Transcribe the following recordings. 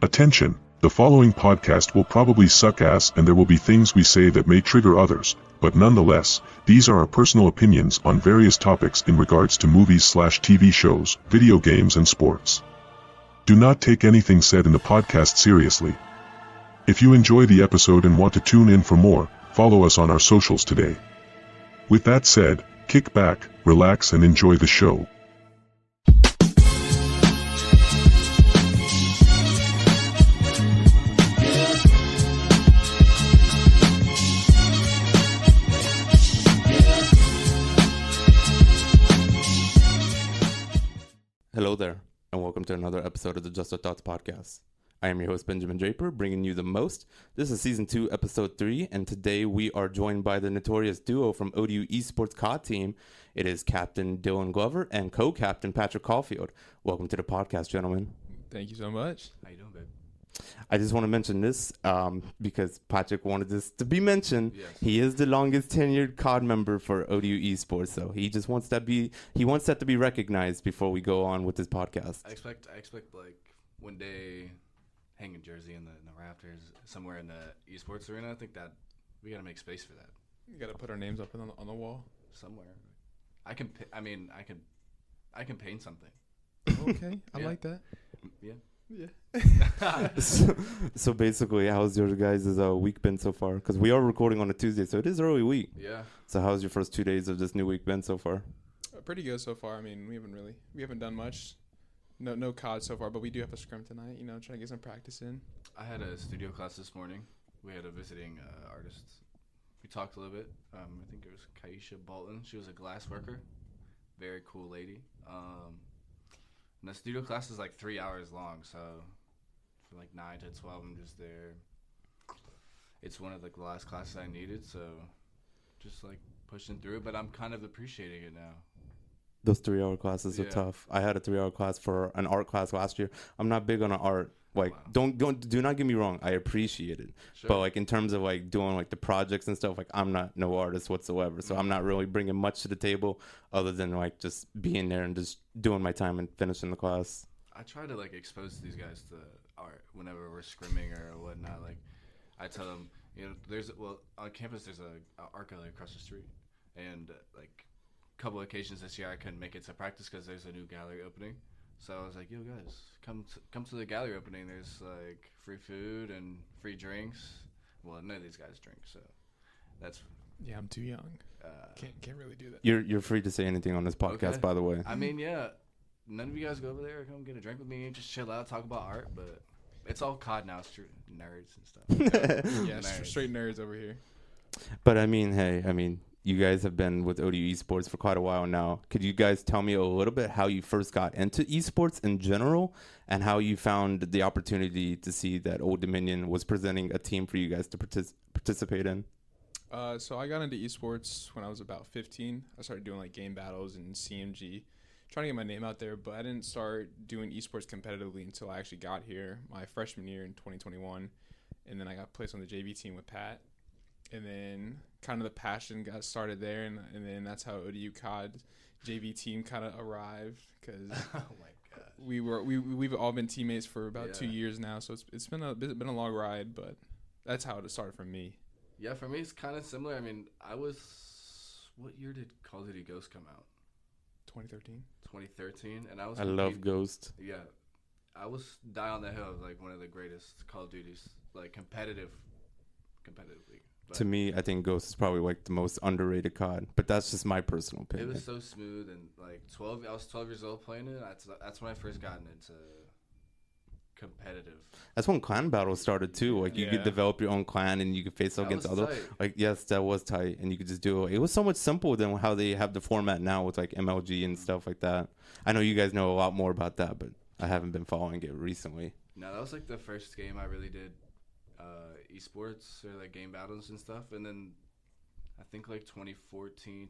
Attention, the following podcast will probably suck ass and there will be things we say that may trigger others, but nonetheless, these are our personal opinions on various topics in regards to movies/TV shows, video games and sports. Do not take anything said in the podcast seriously. If you enjoy the episode and want to tune in for more, follow us on our socials today. With that said, kick back, relax and enjoy the show. Hello there, and welcome to another episode of the Just Our Thoughts podcast. I am your host, Benjamin Draper, bringing you the most. This is Season 2, Episode 3, and today we are joined by the notorious duo from ODU Esports COD team. It is Captain Dylan Glover and co-captain Patrick Caulfield. Welcome to the podcast, gentlemen. Thank you so much. How you doing, babe? I just want to mention this because Patrick wanted this to be mentioned. Yes. He is the longest tenured COD member for ODU Esports, so he just wants that to be recognized before we go on with this podcast. I expect like one day hanging jersey in the rafters somewhere in the esports arena. I think that we got to make space for that. You got to put our names up on the wall somewhere. I can paint something. Okay, I like that. Yeah. Yeah. So basically, how's your guys' week been so far? Because we are recording on a Tuesday, so it is early week. Yeah. So how's your first 2 days of this new week been so far? Pretty good so far. I mean, we haven't done much. No COD so far, but we do have a scrim tonight. You know, trying to get some practice in. I had a studio class this morning. We had a visiting artist. We talked a little bit. I think it was Kaisha Bolton. She was a glass worker. Very cool lady. And the studio class is like 3 hours long, so from like 9 to 12, I'm just there. It's one of the last classes I needed, so just like pushing through it, but I'm kind of appreciating it now. Those 3 hour classes are tough. I had a 3 hour class for an art class last year. I'm not big on art. Like, do not get me wrong. I appreciate it. Sure. But like in terms of like doing like the projects and stuff, like I'm not no artist whatsoever. So I'm not really bringing much to the table other than like just being there and just doing my time and finishing the class. I try to like expose these guys to art whenever we're scrimming or whatnot. Like I tell them, on campus there's a art gallery across the street, and like a couple of occasions this year I couldn't make it to practice because there's a new gallery opening. So I was like, yo, guys, come to the gallery opening. There's, like, free food and free drinks. Well, none of these guys drink, so that's... Yeah, I'm too young. Can't really do that. You're free to say anything on this podcast, okay. By the way. I mean, yeah, none of you guys go over there, come get a drink with me, just chill out, talk about art, but it's all COD now. It's true. Nerds and stuff. Yeah, straight nerds over here. But, I mean, you guys have been with ODU Esports for quite a while now. Could you guys tell me a little bit how you first got into esports in general and how you found the opportunity to see that Old Dominion was presenting a team for you guys to participate in? So I got into esports when I was about 15. I started doing like game battles and CMG, trying to get my name out there, but I didn't start doing esports competitively until I actually got here my freshman year in 2021. And then I got placed on the JV team with Pat. And then kind of the passion got started there, and then that's how ODU COD JV team kind of arrived, because oh my gosh, we've all been teammates for about 2 years now, so it's been a long ride, but that's how it started for me. Yeah, for me it's kind of similar. I mean, what year did Call of Duty Ghost come out? 2013, and I love Ghost. Yeah, I was die on the hill of like one of the greatest Call of Duties, like competitively. But to me, I think Ghost is probably like the most underrated COD, but that's just my personal opinion. It was so smooth, and like I was 12 years old playing it. That's when I first gotten into competitive. That's when clan battles started too. Like you could develop your own clan and you could face up against other. Like yes, that was tight, and you could just do it. It was so much simpler than how they have the format now with like MLG and stuff like that. I know you guys know a lot more about that, but I haven't been following it recently. No, that was like the first game I really did. Esports or like game battles and stuff, and then I think like 2013,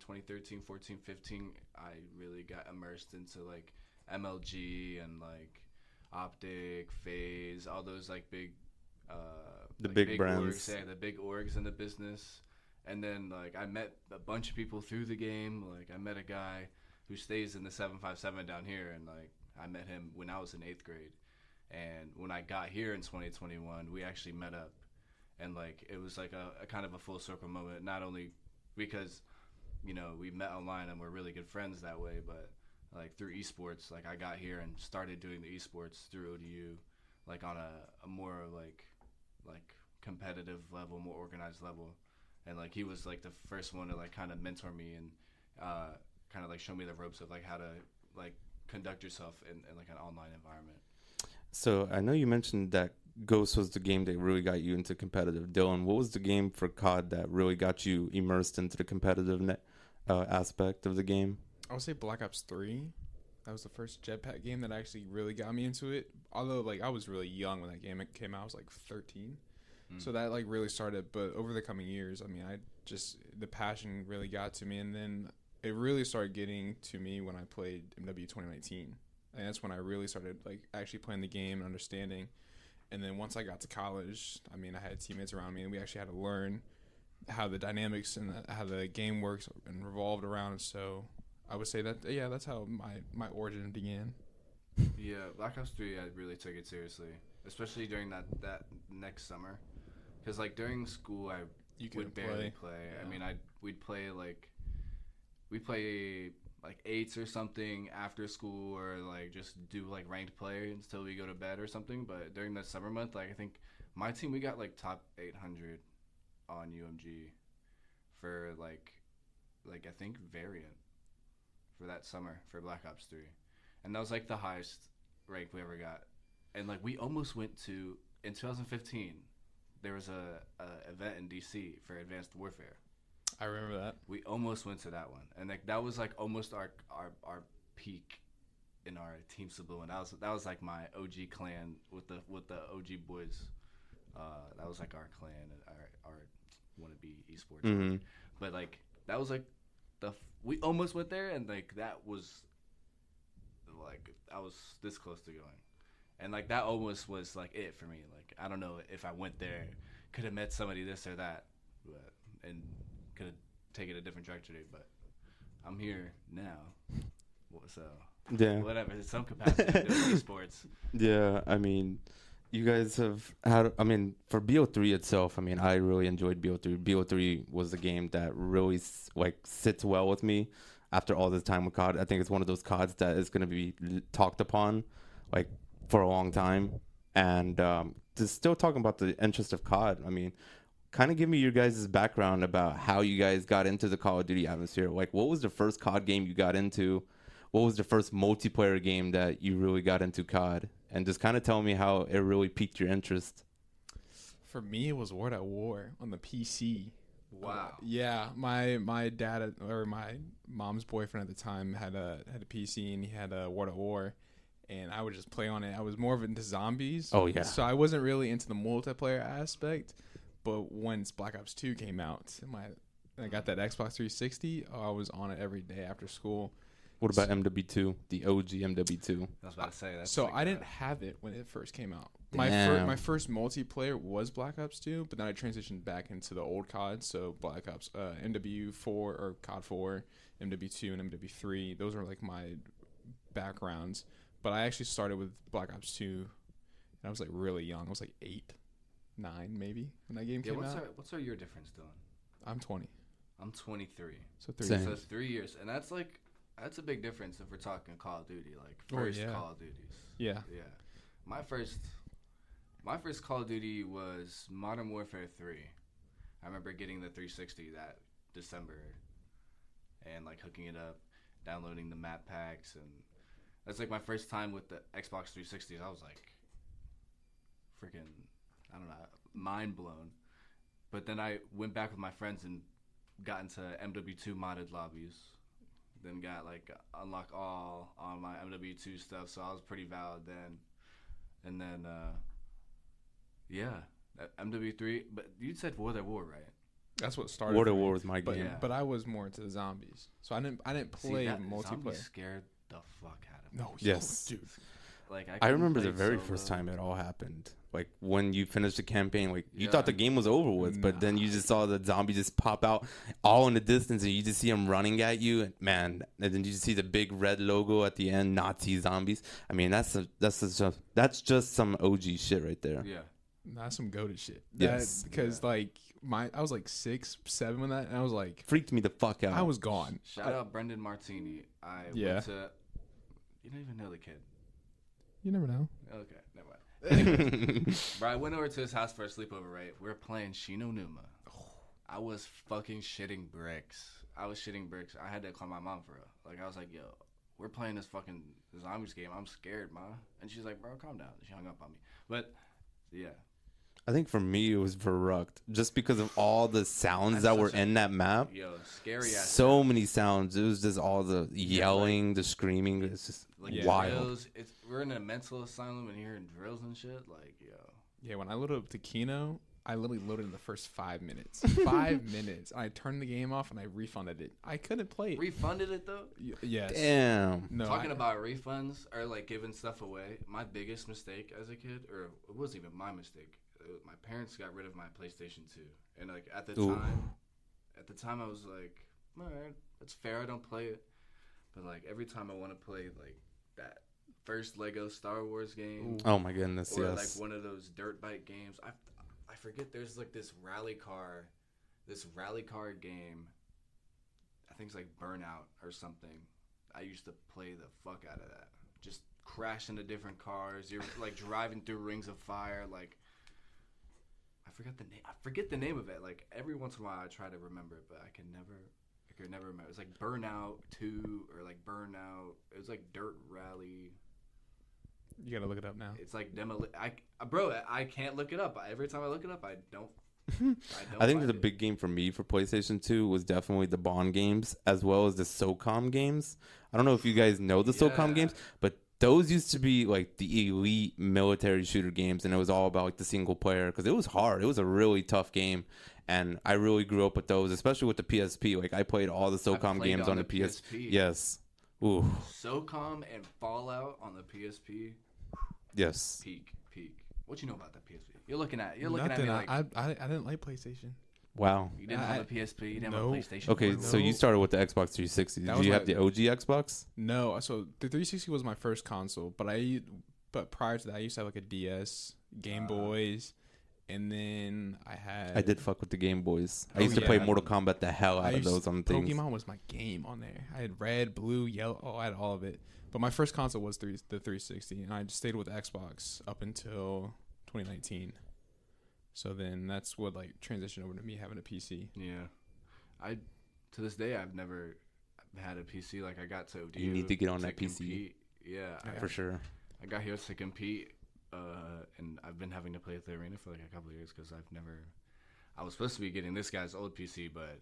14, 15 I really got immersed into like MLG and like Optic, FaZe, all those like big big brands, orgs, the big orgs in the business. And then like I met a bunch of people through the game. Like I met a guy who stays in the 757 down here, and like I met him when I was in 8th grade. And when I got here in 2021, we actually met up, and like it was like a kind of a full circle moment. Not only because, you know, we met online and we're really good friends that way, but like through esports, like I got here and started doing the esports through ODU, like on a more like competitive level, more organized level, and like he was like the first one to like kind of mentor me and kind of like show me the ropes of like how to like conduct yourself in like an online environment. So I know you mentioned that Ghost was the game that really got you into competitive. Dylan, what was the game for COD that really got you immersed into the competitive aspect of the game? I would say Black Ops 3. That was the first jetpack game that actually really got me into it. Although, like, I was really young when that game came out. I was, like, 13. So that, like, really started. But over the coming years, I mean, the passion really got to me. And then it really started getting to me when I played MW 2019. And that's when I really started, like, actually playing the game and understanding. And then once I got to college, I mean, I had teammates around me, and we actually had to learn how the dynamics and how the game works and revolved around. So I would say that, yeah, that's how my origin began. Yeah, Black Ops 3, I really took it seriously, especially during that next summer. Because, like, during school, I would barely play. Yeah. I mean, we'd play, like, like 8s or something after school, or like just do like ranked play until we go to bed or something. But during the summer month, like I think my team, we got like top 800 on UMG for like I think variant for that summer for Black Ops 3, and that was like the highest rank we ever got. And like we almost went to, in 2015 there was a event in DC for Advanced Warfare. I remember that. We almost went to that one, and like that was like almost our peak in our Team Cebu, and that was like my OG clan with the OG boys. That was like our clan and our wannabe esports. Mm-hmm. But like that was like we almost went there, and like that was like I was this close to going, and like that almost was like it for me. Like I don't know if I went there, could have met somebody this or that, but and could have taken a different trajectory, but I'm here now. So yeah, whatever. In some capacity, doing esports. Yeah, I mean, you guys have had. I mean, for BO3 itself, I mean, I really enjoyed BO3. BO3 was a game that really like sits well with me after all this time with COD. I think it's one of those CODs that is going to be talked upon like for a long time. And just still talking about the interest of COD. I mean, kind of give me your guys' background about how you guys got into the Call of Duty atmosphere. Like, what was the first COD game you got into? What was the first multiplayer game that you really got into COD? And just kind of tell me how it really piqued your interest. For me, it was World at War on the PC. Wow. Yeah, my dad or my mom's boyfriend at the time had a PC, and he had a World at War, and I would just play on it. I was more of into zombies. Oh yeah. So I wasn't really into the multiplayer aspect. But once Black Ops 2 came out, I got that Xbox 360. I was on it every day after school. What about MW2, the OG MW2? I was about to say that. So I didn't have it when it first came out. Damn. My first multiplayer was Black Ops 2, but then I transitioned back into the old COD. So Black Ops, MW4 or COD 4, MW2, and MW3. Those are like my backgrounds. But I actually started with Black Ops 2, and I was like really young. I was like 8. 9 maybe when that game came out. What's our year difference, Dylan? I'm 20. I'm 23. So 3 Same. years. So it's 3 years, and that's a big difference if we're talking Call of Duty, like first Call of Duties. Yeah. Yeah. My first Call of Duty was Modern Warfare 3. I remember getting the 360 that December, and like hooking it up, downloading the map packs, and that's like my first time with the Xbox 360. I was like, freaking, I don't know, mind blown. But then I went back with my friends and got into MW2 modded lobbies. Then got like unlock all on my MW2 stuff, so I was pretty valid then. And then, MW3. But you said World at War, right? That's what started. World at War was my game. But I was more into the zombies, so I didn't play multiplayer. Zombies scared the fuck out of me. No, yes, dude. Like I remember play the very solo. first time it all happened. Like when you finished the campaign, like you Yeah. thought the game was over with, but then you just saw the zombie just pop out all in the distance, and you just see him running at you, and man, and then you just see the big red logo at the end, Nazi zombies. I mean, that's just some OG shit right there. Yeah. That's some goated shit. Yes. Because like I was like 6, 7 when that, and I was like, Freaked me the fuck out. I was gone. Shout out Brendan Martini. I Yeah. went to. You don't even know the kid. You never know. Okay, never mind. Anyways, bro, I went over to his house for a sleepover, right? We were playing Shino Numa. I was fucking shitting bricks. I had to call my mom for real. Like, I was like, yo, we're playing this fucking zombies game. I'm scared, ma. And she's like, bro, calm down. She hung up on me. But, yeah. I think for me it was Verrucked, just because of all the sounds that were in that map. Yo, scary ass. So many sounds. It was just all the yelling, the screaming. It's just Like, wild. drills. We're in a mental asylum and hearing drills and shit. Like, yo. Yeah, when I loaded up to Kino, I literally loaded in the first 5 minutes. 5 minutes. I turned the game off and I refunded it. I couldn't play it. Refunded it, though? Yes. Damn. No. Talking about refunds or, like, giving stuff away, my biggest mistake as a kid, or it wasn't even my mistake, my parents got rid of my PlayStation 2. And, like, at the time, I was like, all right, that's fair. I don't play it. But, like, every time I want to play, like, that first Lego Star Wars game. Oh my goodness, Or, yes. like, one of those dirt bike games. I forget there's, like, this rally car game. I think it's, like, Burnout or something. I used to play the fuck out of that. Just crash into different cars. You're, like, driving through rings of fire, like... I forget the name of it. Like, every once in a while I try to remember it, but I could never remember. It was like Burnout 2 or like Burnout. It was like Dirt Rally. You gotta look it up now. It's like I can't look it up. Every time I look it up, I don't. I think the big game for me for PlayStation 2 was definitely the Bond games as well as the SOCOM games. I don't know if you guys know the SOCOM games, but those used to be like the elite military shooter games, and it was all about like the single player because it was hard. It was a really tough game, and I really grew up with those, especially with the PSP. Like I played all the SOCOM games on the PSP. Yes. Ooh. SOCOM and Fallout on the PSP. Yes. Peak. What you know about the PSP? You're looking at me Nothing. like I didn't like PlayStation. Wow. you didn't have a PSP. You didn't have a No. PlayStation. Okay, 4. so you started with the Xbox 360. That Did was you my- have the OG Xbox? No, so the 360 was my first console, but prior to that, I used to have like a DS, Game Boys, and then I had. I did fuck with the Game Boys. I Oh, used to play yeah. Mortal Kombat the hell out of those on things. Pokemon was my game on there. I had red, blue, yellow. Oh, I had all of it. But my first console was the 360, and I just stayed with Xbox up until 2019. So then that's what like transitioned over to me having a PC. Yeah, to this day I've never had a PC. Like I got to ODU. You need to get on that PC. compete. Yeah, For sure. I got here to compete, and I've been having to play at the arena for like a couple of years because I was supposed to be getting this guy's old PC, but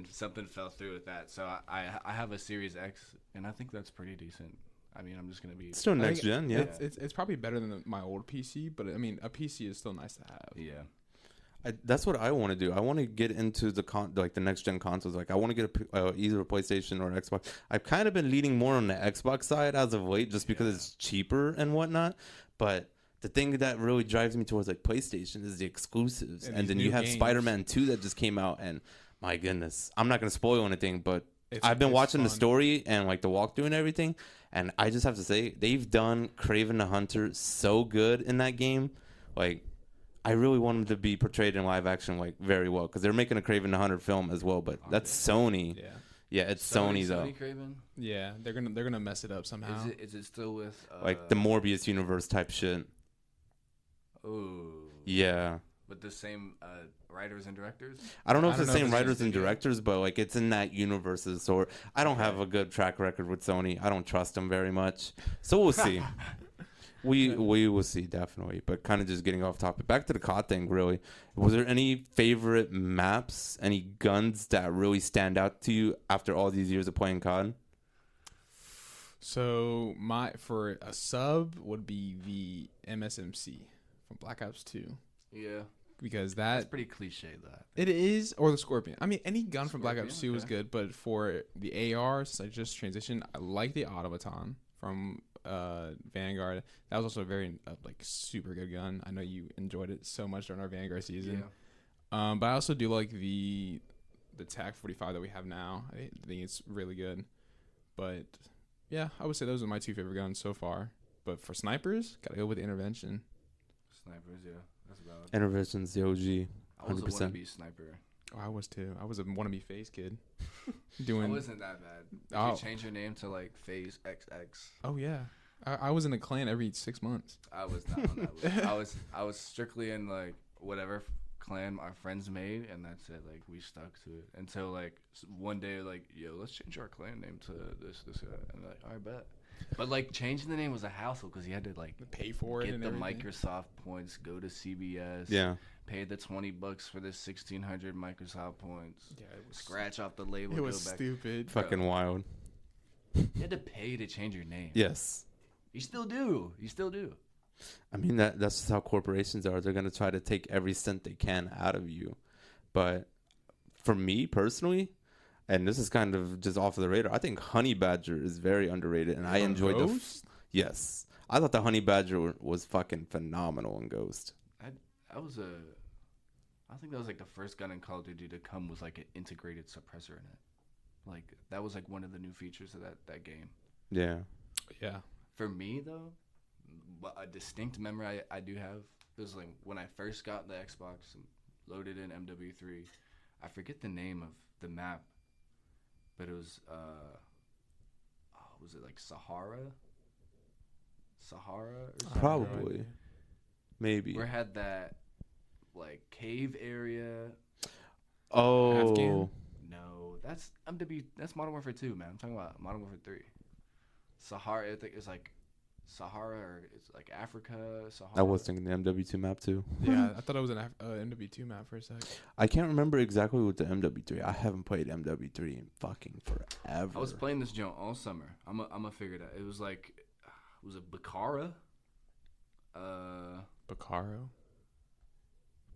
something fell through with that. So I have a Series X, and I think that's pretty decent. I mean, I'm just gonna be Still next gen, yeah. It's probably better than my old PC, but I mean, a PC is still nice to have. Yeah. That's what I want to do. I want to get into the next gen consoles. Like I want to get either a PlayStation or an Xbox. I've kind of been leaning more on the Xbox side as of late, just because it's cheaper and whatnot. But the thing that really drives me towards like PlayStation is the exclusives, and then you have games. Spider-Man 2 that just came out, and my goodness, I'm not gonna spoil anything, but I've been it's watching the fun. story and like the walkthrough and everything, and I just have to say they've done Kraven the Hunter so good in that game. Like, I really want him to be portrayed in live action like very well because they're making a Kraven the Hunter film as well. But that's Sony. Yeah, it's Sony though. Sony Craven? Yeah, they're gonna mess it up somehow. Is it still with Like the Morbius universe type shit. Oh. Yeah. With the same writers and directors? I don't know if I it's don't the know same if it's writers just and video. directors, but like it's in that universes. So I don't have a good track record with Sony. I don't trust them very much. So we'll see. We will see, definitely. But kind of just getting off topic. Back to the COD thing, really. Was there any favorite maps, any guns that really stand out to you after all these years of playing COD? So for a sub would be the MSMC from Black Ops 2. Yeah. Because That's pretty cliche, that. it is, or the Scorpion. I mean, any gun from Black Ops 2 Scorpion, was okay. good, but for the AR, since I just transitioned, I like the Automaton from Vanguard. That was also a very like super good gun. I know you enjoyed it so much during our Vanguard season. Yeah. But I also do like the TAC 45 that we have now. I think it's really good. But yeah, I would say those are my two favorite guns so far. But for snipers, gotta go with Intervention. Snipers, yeah, that's valid. Intervention's the OG. I was a 100%. wannabe sniper. Oh, I was too. I was a wannabe FaZe kid. I wasn't that bad. Did Oh. you change your name to like FaZe XX? Oh yeah, I was in a clan every 6 months. I was not on that list. I was strictly in like whatever clan our friends made, and that's it. Like we stuck to it until like one day, like, yo, let's change our clan name to this, and like, all right, bet. But like changing the name was a hassle because you had to like Pay for it get and the everything. Microsoft points, go to CBS, Yeah. pay the $20 for the 1,600 Microsoft points, Yeah, it was scratch off the label, It was go back. stupid. Fucking wild. You had to pay to change your name. Yes. You still do. You still do. I mean, that's just how corporations are. They're going to try to take every cent they can out of you. But for me personally, and this is kind of just off of the radar, I think Honey Badger is very underrated, and I enjoyed the. Yes, I thought the Honey Badger was fucking phenomenal in Ghost. I think that was like the first gun in Call of Duty to come with like an integrated suppressor in it. Like that was like one of the new features of that game. Yeah. Yeah. For me though, a distinct memory I do have was like when I first got the Xbox and loaded in MW3. I forget the name of the map, but it was was it like Sahara or something? Probably. Maybe. Where it had that like cave area. Oh. Afghan? No, that's MW. That's Modern Warfare 2, man. I'm talking about Modern Warfare 3. Sahara, I think it's like Sahara or it's like Africa. Sahara. I was thinking the MW2 map too. Yeah, I thought it was an MW2 map for a sec. I can't remember exactly with the MW3. I haven't played MW3 in fucking forever. I was playing this joint all summer. I'm a figure it out. It was like, was it Bakara? Bacaro?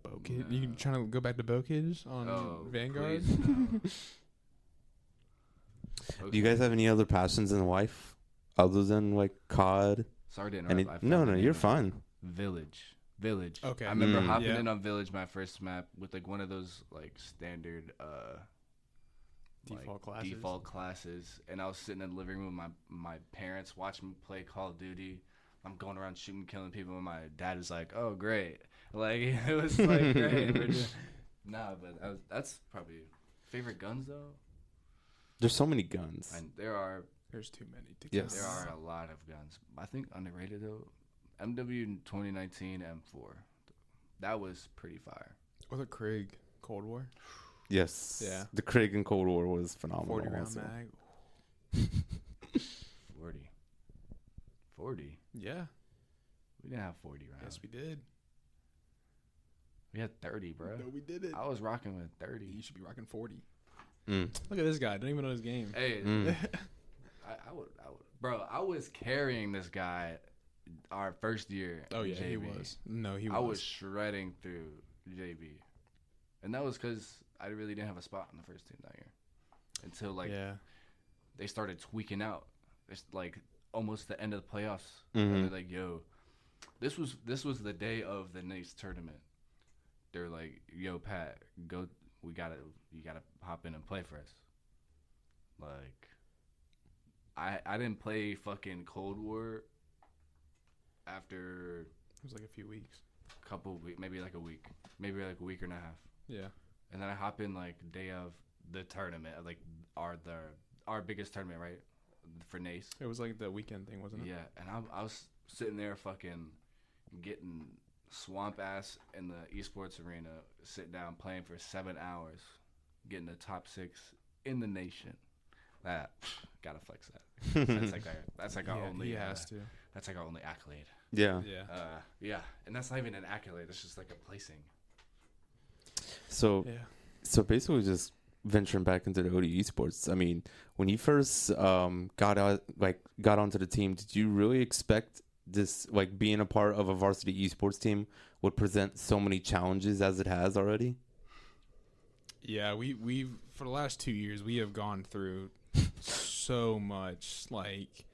Bokid? No. You trying to go back to Bokid on Vanguard? Please, no. Do you guys have any other passions in life other than like COD? Sorry to interrupt. I found No, the name you're of it. fine. Village. Okay. I remember Mm. hopping Yeah. in on Village my first map with like one of those like standard default classes, and I was sitting in the living room with my parents watching me play Call of Duty. I'm going around shooting, killing people, and my dad is like, "Oh, great!" Like it was like great. Nah, but that's probably favorite guns though. There's so many guns. And There's too many to Yes. count. there are a lot of guns. I think underrated though. MW in 2019 M4, that was pretty fire. Or the Krieg Cold War. Yes. Yeah. The Krieg in Cold War was phenomenal. 40 round also. mag. 40. Yeah. We didn't have 40 rounds. Yes, we did. We had 30, bro. No, we did it. I was rocking with 30. You should be rocking 40. Mm. Look at this guy. Don't even know his game. Hey, Mm. I would, bro. I was carrying this guy our first year. Oh, in yeah, he JV. was. No, he was. I was shredding through JV, and that was because I really didn't have a spot in the first team that year until like they started tweaking out. It's like almost the end of the playoffs. Mhm. And they're like, "Yo, this was the day of the NACE tournament." They're like, "Yo, Pat, go. You gotta hop in and play for us." Like, I didn't play fucking Cold War after It was like a few weeks. a couple weeks, maybe like a week and a half. Yeah. And then I hop in like the day of the tournament, like our biggest tournament, right? For NACE. It was like the weekend thing, wasn't it? Yeah, and I was sitting there fucking getting swamp ass in the esports arena, sit down playing for 7 hours, getting the top 6 in the nation. That gotta flex that. That's like our only. He has to. That's like our only accolade. Yeah. Yeah. Yeah, and that's not even an accolade. It's just like a placing. So Yeah. so basically just venturing back into the ODU Esports. I mean, when you first got onto the team, did you really expect this, like, being a part of a varsity esports team would present so many challenges as it has already? Yeah, we for the last 2 years we have gone through so much. Like,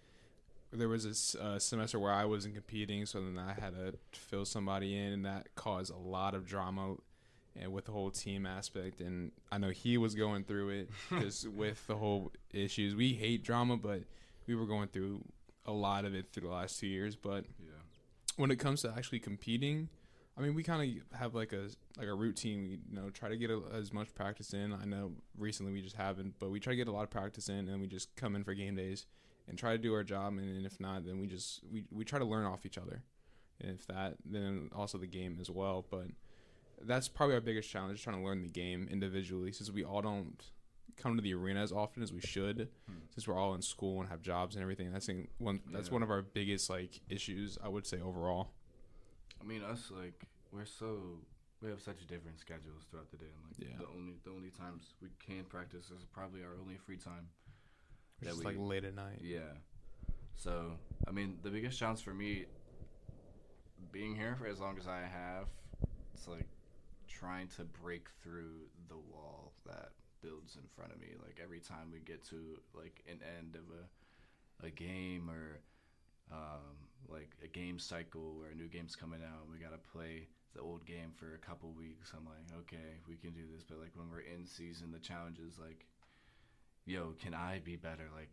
there was this semester where I wasn't competing, so then I had to fill somebody in, and that caused a lot of drama and with the whole team aspect. And I know he was going through it because with the whole issues. We hate drama, but we were going through a lot of it through the last 2 years. But when it comes to actually competing, I mean, we kind of have like a routine. We try to get as much practice in. I know recently we just haven't, but we try to get a lot of practice in, and we just come in for game days and try to do our job. And if not, then we try to learn off each other. And if that, then also the game as well. But that's probably our biggest challenge, trying to learn the game individually, since we all don't come to the arena as often as we should, since we're all in school and have jobs and everything. That's one of our biggest like issues, I would say, overall. I mean, us, like, we have such different schedules throughout the day, and like the only times we can practice is probably our only free time. Just like late at night. Yeah. So, I mean, the biggest challenge for me being here for as long as I have, it's like trying to break through the wall that builds in front of me. Like every time we get to like an end of a game or like a game cycle where a new game's coming out and we gotta play the old game for a couple weeks, I'm like, okay, we can do this. But like when we're in season, the challenge is like, yo, can I be better? Like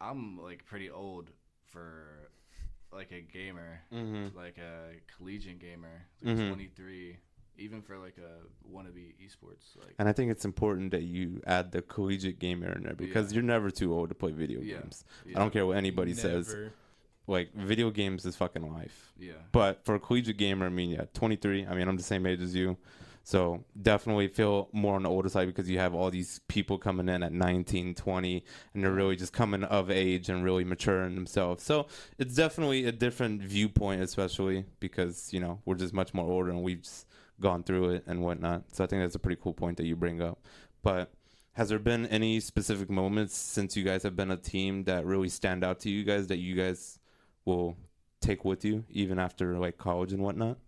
I'm like pretty old for like a gamer, like a collegiate gamer, like 23, even for like a wannabe esports. Like, and I think it's important that you add the collegiate gamer in there because you're never too old to play video games. I don't care what anybody says. Like, video games is fucking life. Yeah. But for a collegiate gamer, I mean, 23. I mean, I'm the same age as you. So definitely feel more on the older side because you have all these people coming in at 19, 20, and they're really just coming of age and really maturing themselves. So it's definitely a different viewpoint, especially because, we're just much more older and we've just gone through it and whatnot. So I think that's a pretty cool point that you bring up. But has there been any specific moments since you guys have been a team that really stand out to you guys that you guys will take with you even after like college and whatnot?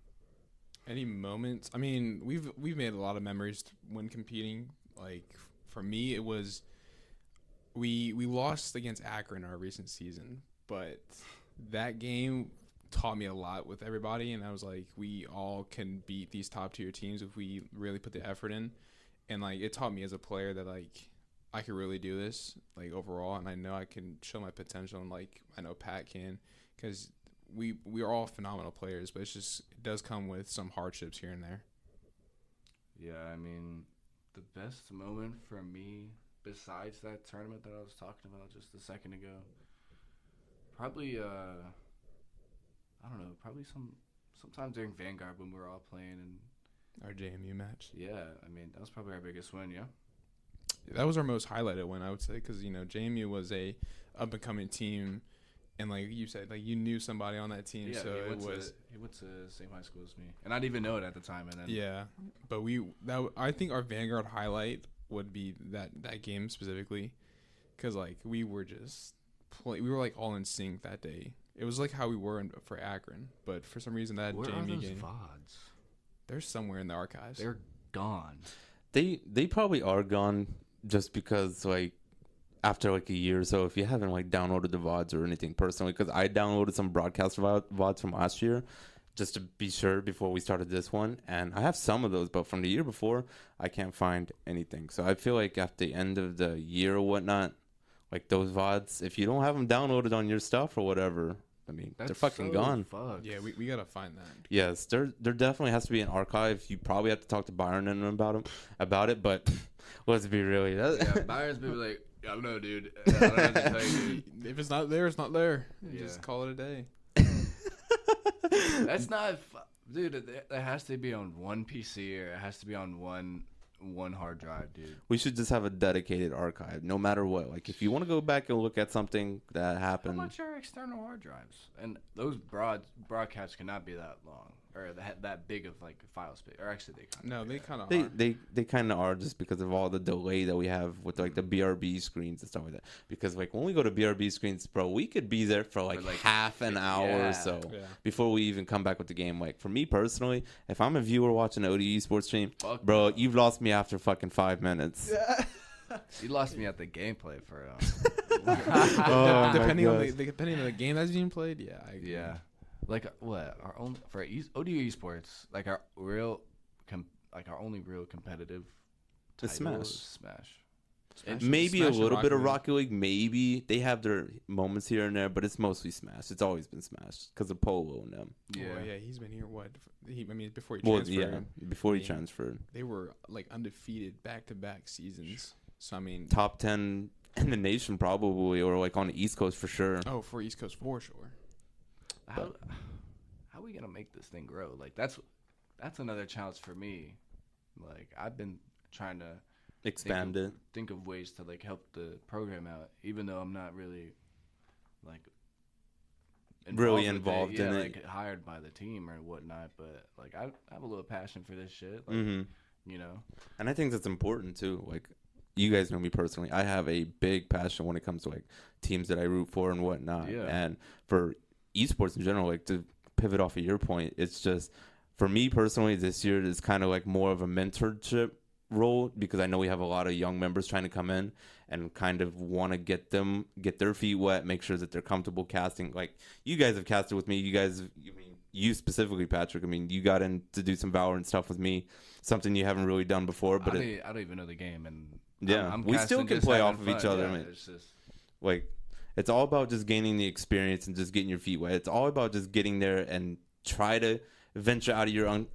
Any moments? I mean, we've made a lot of memories when competing. Like for me, it was we lost against Akron our recent season, but that game taught me a lot with everybody, and I was like, we all can beat these top tier teams if we really put the effort in. And like it taught me as a player that like I could really do this like overall, and I know I can show my potential, and like I know Pat can, because we are all phenomenal players, but it does come with some hardships here and there. Yeah, I mean, the best moment for me, besides that tournament that I was talking about just a second ago, probably I don't know, probably sometime during Vanguard when we were all playing and our JMU match. Yeah, I mean, that was probably our biggest win. Yeah. That was our most highlighted win, I would say, because JMU was a up and coming team. And like you said, like you knew somebody on that team, so he went to the same high school as me, and I didn't even know it at the time. And then but I think our Vanguard highlight would be that game specifically, because like we were just we were like all in sync that day. It was like how we were for Akron, but for some reason that Where JMU are those game, VODs? They're somewhere in the archives. They're gone. They probably are gone just because like. After like a year or so, if you haven't like downloaded the VODs or anything personally, because I downloaded some broadcast VODs from last year just to be sure before we started this one, and I have some of those, but from the year before, I can't find anything. So I feel like at the end of the year or whatnot, like those VODs, if you don't have them downloaded on your stuff or whatever, I mean, they're fucking gone. Fucked. Yeah, we gotta find that. Yes, there definitely has to be an archive. You probably have to talk to Byron and about it, but let's be real. Yeah, Byron's been like, I don't know, dude. I don't know what to tell you, dude. If it's not there, it's not there. Just call it a day. That's not, dude. It has to be on one PC or it has to be on one hard drive, dude. We should just have a dedicated archive, no matter what. Like, if you want to go back and look at something that happened. How much are external hard drives? And those broadcasts cannot be that long or that big of like file space. Or actually, they kind of are. They kind of are just because of all the delay that we have with like the BRB screens and stuff like that. Because like when we go to BRB screens, bro, we could be there for like half an hour or so before we even come back with the game. Like for me personally, if I'm a viewer watching the ODU Esports stream, bro, you've lost me after fucking 5 minutes. You lost me at the gameplay for Depending on the game that's being played, yeah. I agree. Yeah, like what our own for ODU Esports, like our only real competitive The title is Smash. Smash Maybe a and little bit of League. Rocket League. Maybe they have their moments here and there, but it's mostly Smash. It's always been Smash because of Polo and them. Yeah, yeah. He's been here. What? Before he Well, transferred. yeah, before he I mean, transferred. They were like undefeated back-to-back seasons. So I mean, Top 10 in the nation probably, or like on the East Coast for sure. oh, for East Coast for sure. How are we gonna make this thing grow? Like that's another challenge for me. Like I've been trying to Expand it. think of ways to like help the program out, even though I'm not really like Really with involved yeah, in like it. hired by the team or whatnot. But like I have a little passion for this shit. Like you know, And I think that's important too. Like, you guys know me personally. I have a big passion when it comes to like teams that I root for and whatnot. Yeah. And for esports in general, like to pivot off of your point, it's just for me personally this year is kind of like more of a mentorship role because I know we have a lot of young members trying to come in and kind of want to get their feet wet, make sure that they're comfortable casting. Like you guys have casted with me. You specifically, Patrick. I mean, you got in to do some Valorant stuff with me, something you haven't really done before. But I don't even know the game, and yeah, I'm we still casting can just play having off of each fun. other. Yeah, I mean, it's just like it's all about just gaining the experience and just getting your feet wet. It's all about just getting there and try to venture out of your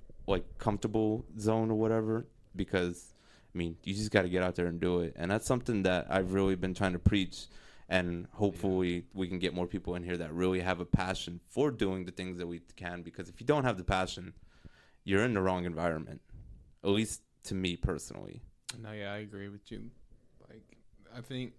comfortable zone or whatever. Because I mean, you just got to get out there and do it, and that's something that I've really been trying to preach. And hopefully we can get more people in here that really have a passion for doing the things that we can. Because if you don't have the passion, you're in the wrong environment. At least to me personally. No, yeah, I agree with you. Like, I mean,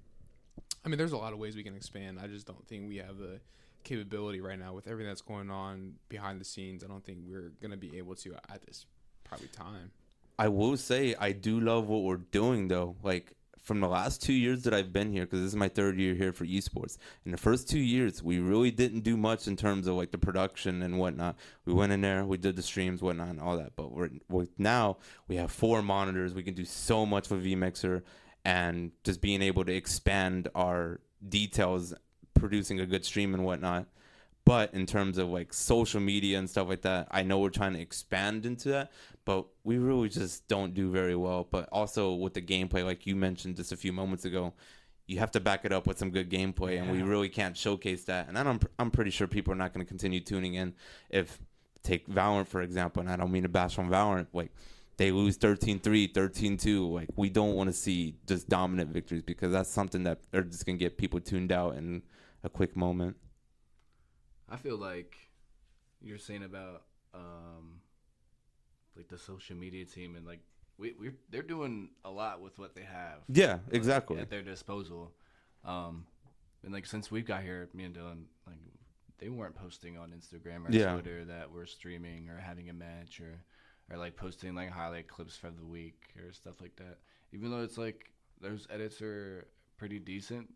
there's a lot of ways we can expand. I just don't think we have the capability right now with everything that's going on behind the scenes. I don't think we're going to be able to at this probably time. I will say I do love what we're doing, though. Like, from the last 2 years that I've been here, because this is my third year here for esports, in the first 2 years, we really didn't do much in terms of, like, the production and whatnot. We went in there, we did the streams, whatnot, and all that. But now we have 4 monitors. We can do so much with vMixer, and just being able to expand our details, producing a good stream and whatnot. But in terms of like social media and stuff like that, I know we're trying to expand into that, but we really just don't do very well. But also with the gameplay, like you mentioned just a few moments ago, you have to back it up with some good gameplay, and we really can't showcase that. And I'm pretty sure people are not going to continue tuning in. If take Valorant for example, and I don't mean to bash on Valorant, like they lose 13-3, 13-2. Like we don't want to see just dominant victories because that's something that are just going to get people tuned out in a quick moment. I feel like you're saying about like the social media team and like they're doing a lot with what they have. Yeah, exactly. At their disposal. And like since we got here, me and Dylan, like they weren't posting on Instagram or Twitter that we're streaming or having a match or like posting like highlight clips for the week or stuff like that. Even though it's like those edits are pretty decent.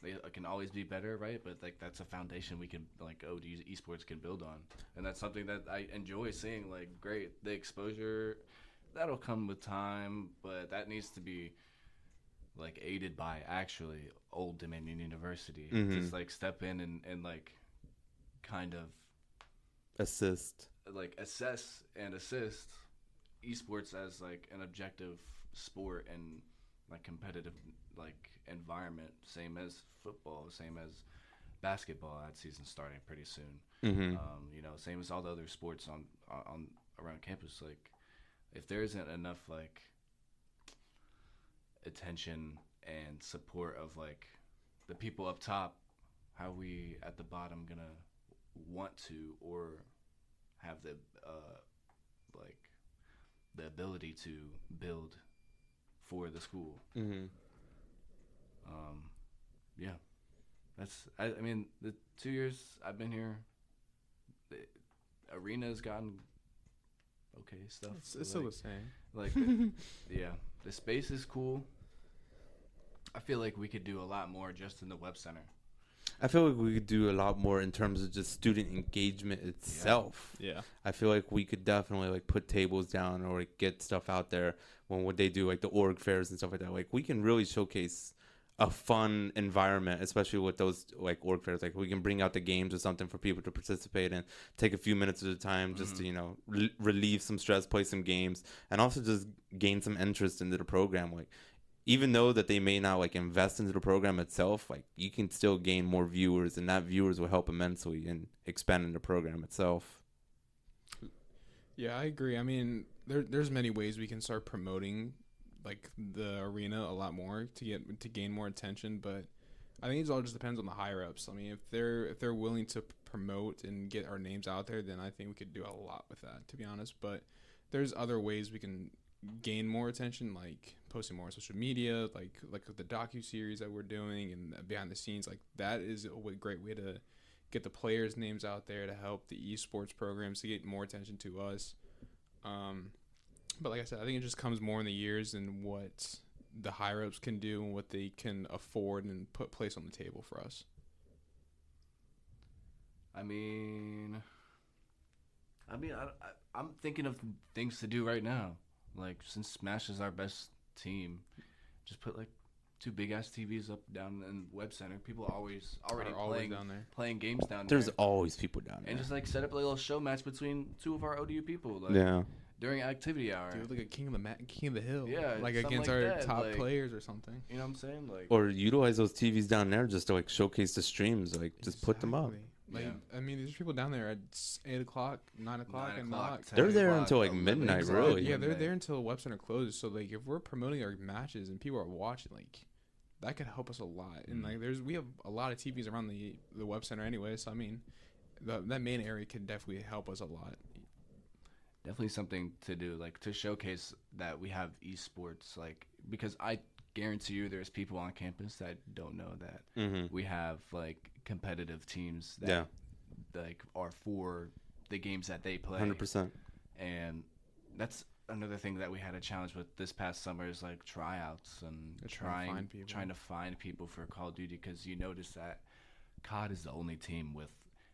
They can always be better, right? But like that's a foundation we can like ODU Esports can build on, and that's something that I enjoy seeing. Like, great, the exposure that'll come with time, but that needs to be like aided by actually Old Dominion University. Just like step in and like kind of assess and assist esports as like an objective sport and like competitive like environment, same as football, same as basketball. That season starting pretty soon. You know, same as all the other sports on around campus. Like, if there isn't enough like attention and support of like the people up top, how are we at the bottom gonna want to or have the like the ability to build for the school? Yeah, that's. I mean, the 2 years I've been here, the arena's gotten okay stuff. It's still the same. Like, yeah, the space is cool. I feel like we could do a lot more just in the web center. I feel like we could do a lot more in terms of just student engagement itself. Yeah. I feel like we could definitely like put tables down or like, get stuff out there when what they do like the org fairs and stuff like that. Like we can really showcase a fun environment, especially with those like org fairs. Like we can bring out the games or something for people to participate in, take a few minutes at a time just to, you know, relieve some stress, play some games, and also just gain some interest into the program. Like even though that they may not like invest into the program itself, like you can still gain more viewers, and that viewers will help immensely in expanding the program itself. Yeah, I agree. I mean, there's many ways we can start promoting like the arena a lot more to gain more attention, but I think it all just depends on the higher ups. I mean, if they're willing to promote and get our names out there, then I think we could do a lot with that, to be honest. But there's other ways we can gain more attention, like posting more on social media, like the docu-series that we're doing and behind the scenes. Like that is a great way to get the players' names out there, to help the esports programs to get more attention to us. But like I said, I think it just comes more in the years and what the higher ups can do and what they can afford and put place on the table for us. I mean, I'm thinking of things to do right now. Like, since Smash is our best team, just put like 2 big ass TVs up down in Web Center. People are always playing down there, playing games down There's there. always people down there, And just like set up a little show match between 2 of our ODU people. Like, yeah. During activity hour. dude, like a king of the hill. Yeah, like something against like our that, top like, players or something. You know what I'm saying? Like, Or utilize those TVs down there just to like showcase the streams. Like just put them up. Like, yeah. I mean, there's people down there at 8 o'clock, 9 o'clock, and not. They're there until like midnight, really. Yeah, they're there until Web Center closes. So like, if we're promoting our matches and people are watching, like, that could help us a lot. And like, we have a lot of TVs around the Web Center anyway. So I mean, that main area can definitely help us a lot. Definitely something to do, like to showcase that we have esports, like, because I guarantee you there's people on campus that don't know that we have like competitive teams that like are for the games that they play. 100%. And that's another thing that we had a challenge with this past summer is like tryouts and trying to find people for Call of Duty, because you notice that COD is the only team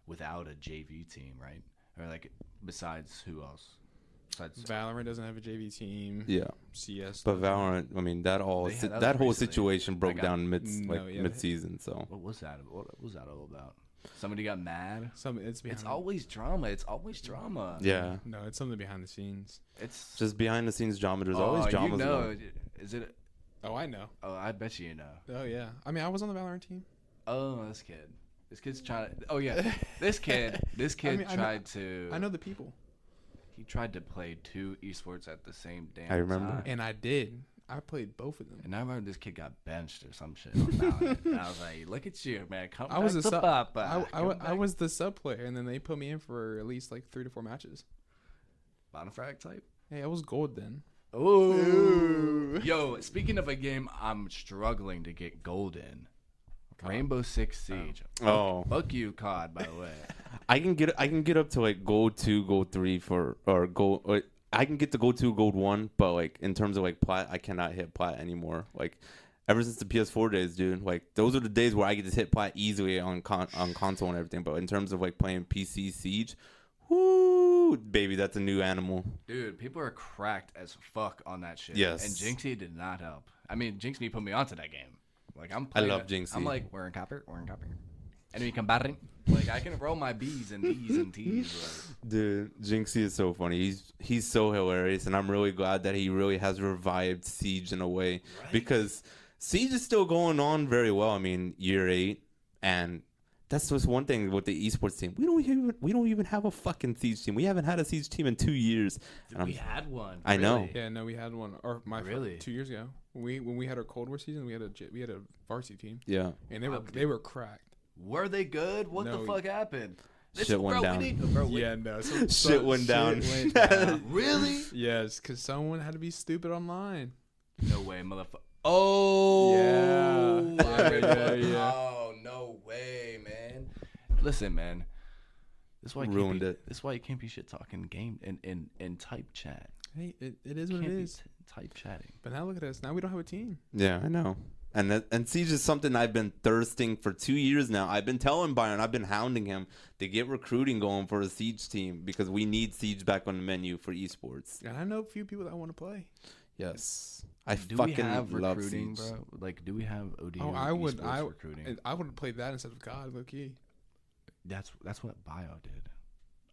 without a JV team, right? Or like, besides who else? Besides Valorant doesn't have a JV team. Yeah. CS. But Valorant, I mean, that whole situation broke down mid-season. So what was that? What was that all about? Somebody got mad. It's always drama. It's always drama. Yeah. No, it's something behind the scenes. It's just behind the scenes drama. There's always drama. You know, is it? Oh, I know. Oh, I bet you know. Oh yeah. I mean, I was on the Valorant team. Oh, this kid's trying to. Oh yeah, this kid I know the people. He tried to play 2 esports at the same damn I remember. time. And I did. I played both of them. And I remember this kid got benched or some shit on Valorant. And I was like, "Look at you, man! I was the sub player, and then they put me in for at least like 3 to 4 matches. Bottom frag type. Hey, I was gold then. Ooh. Yo, speaking of a game I'm struggling to get gold in, Rainbow Six Siege. Fuck you, COD, by the way. I can get up to like gold 2, gold 3 or gold. I can get to gold 2, gold 1, but like in terms of like plat, I cannot hit plat anymore. Like ever since the PS4 days, dude. Like those are the days where I could just hit plat easily on console and everything. But in terms of like playing PC Siege, whoo, baby, that's a new animal. Dude, people are cracked as fuck on that shit. Yes. And Jinxie did not help. I mean, Jinxie put me onto that game. Like I love Jinxie. I'm like, we're in copper. Enemy combating. Like I can roll my B's and D's and T's. Like. Dude, Jinxie is so funny. He's so hilarious, and I'm really glad that he really has revived Siege in a way, because Siege is still going on very well. I mean, year 8, and that's just one thing with the esports team. We don't even have a fucking Siege team. We haven't had a Siege team in 2 years. We had one. I know. Yeah, no, we had one. Or 2 years ago. When we had our Cold War season, we had a varsity team. Yeah. And they were cracked. Were they good? What the fuck happened? Shit went down. Yeah, no. Shit went down. Really? Yes, because someone had to be stupid online. No way, motherfucker. Oh. Yeah. Oh, no way, man. Listen, man. This is why you can't be shit talking game in type chat. Hey, it is what it is. Type chatting. But now look at us. Now we don't have a team. Yeah, I know. And Siege is something I've been thirsting for 2 years now. I've been telling Byron, I've been hounding him to get recruiting going for a Siege team, because we need Siege back on the menu for esports. And I know a few people that want to play. Yes. I Do fucking we have love recruiting, Siege. bro? Like, do we have ODU I recruiting? I would play that instead of COD, low key. That's what Bio did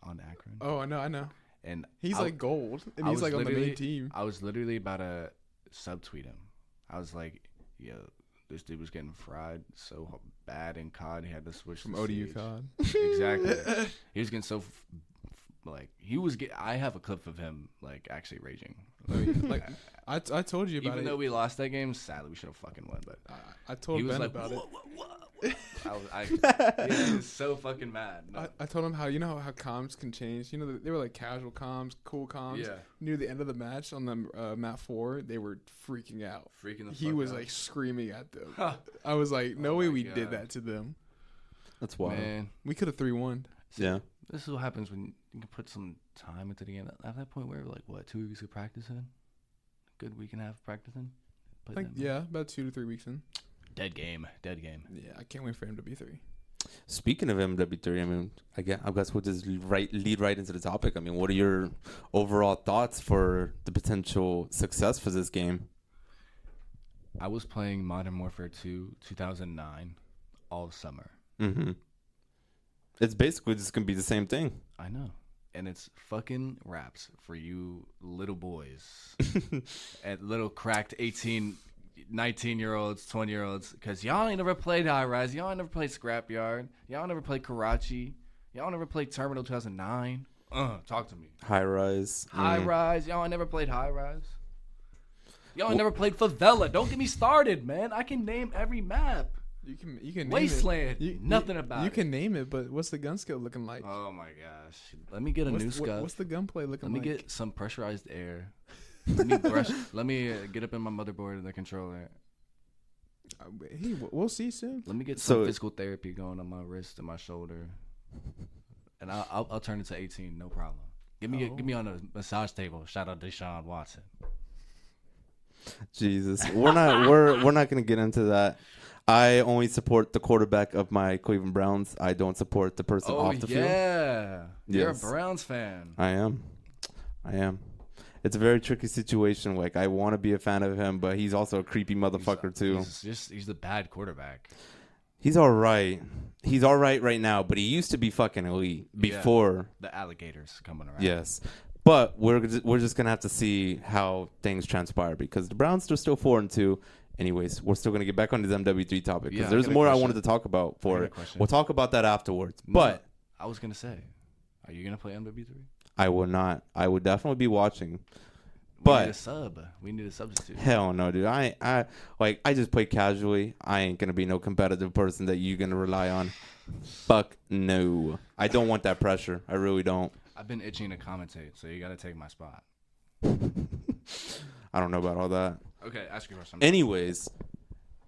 on Akron. Oh, I know. And He's like gold, and he's like on the main team. I was literally about to subtweet him. I was like, yo, this dude was getting fried so bad in COD. He had to switch From to ODU Siege. COD. Exactly. He was getting so I have a clip of him like actually raging. Like I told you about it. Even though we lost that game, sadly we should have fucking won. But I told he was Ben like, about it. He was so fucking mad. No. I told him how how comms can change. They were like casual comms, cool comms. Yeah. Near the end of the match on the map 4, they were freaking out. He was like screaming at them. I was like, no way we did that to them. That's wild. Man, We could have 3-1. Yeah. this is what happens when you can put some time into the game. At that point, where like 2 weeks of practicing, good week and a half of practicing. About 2 to 3 weeks in. Dead game. Yeah, I can't wait for MW3. Speaking of MW3, I mean, I guess we'll just lead right into the topic. I mean, what are your overall thoughts for the potential success for this game? I was playing Modern Warfare 2 2009 all summer. Mm-hmm. It's basically just going to be the same thing. I know. And it's fucking raps for you little boys and little cracked 18, 19-year-olds, 20-year-olds. Because y'all ain't never played High Rise. Y'all ain't never played Scrapyard. Y'all never played Karachi. Y'all never played Terminal 2009. Talk to me. High Rise. High Rise. Y'all ain't never played High Rise. Y'all ain't never played Favela. Don't get me started, man. I can name every map. You can name Wasteland. It. Nothing about it. You can name it, but what's the gun skill looking like? Oh my gosh. Let me get a new scuff. What's the gunplay looking like? Let me get some pressurized air. Let me get up in my motherboard and the controller. We'll see soon. Let me get some physical therapy going on my wrist and my shoulder, and I'll turn it to 18, no problem. Get me on a massage table. Shout out Deshaun Watson. Jesus, we're not gonna get into that. I only support the quarterback of my Cleveland Browns. I don't support the person off the field. Yeah, you're a Yes. Browns fan. I am. It's a very tricky situation. Like, I want to be a fan of him, but he's also a creepy motherfucker too. He's a bad quarterback. He's all right. He's all right right now, but he used to be fucking elite before. The alligators coming around. Yes. But we're just going to have to see how things transpire, because the Browns are still 4-2. Anyways, we're still going to get back on this MW3 topic, because there's more I wanted to talk about for it. We'll talk about that afterwards. No, but I was going to say, are you going to play MW3? I will not. I would definitely be watching. We But need a sub. We need a substitute. hell no, dude. I just play casually. I ain't gonna be no competitive person that you're gonna rely on. Fuck no. I don't want that pressure. I really don't. I've been itching to commentate, so you got to take my spot. I don't know about all that. Okay, ask your question. Anyways,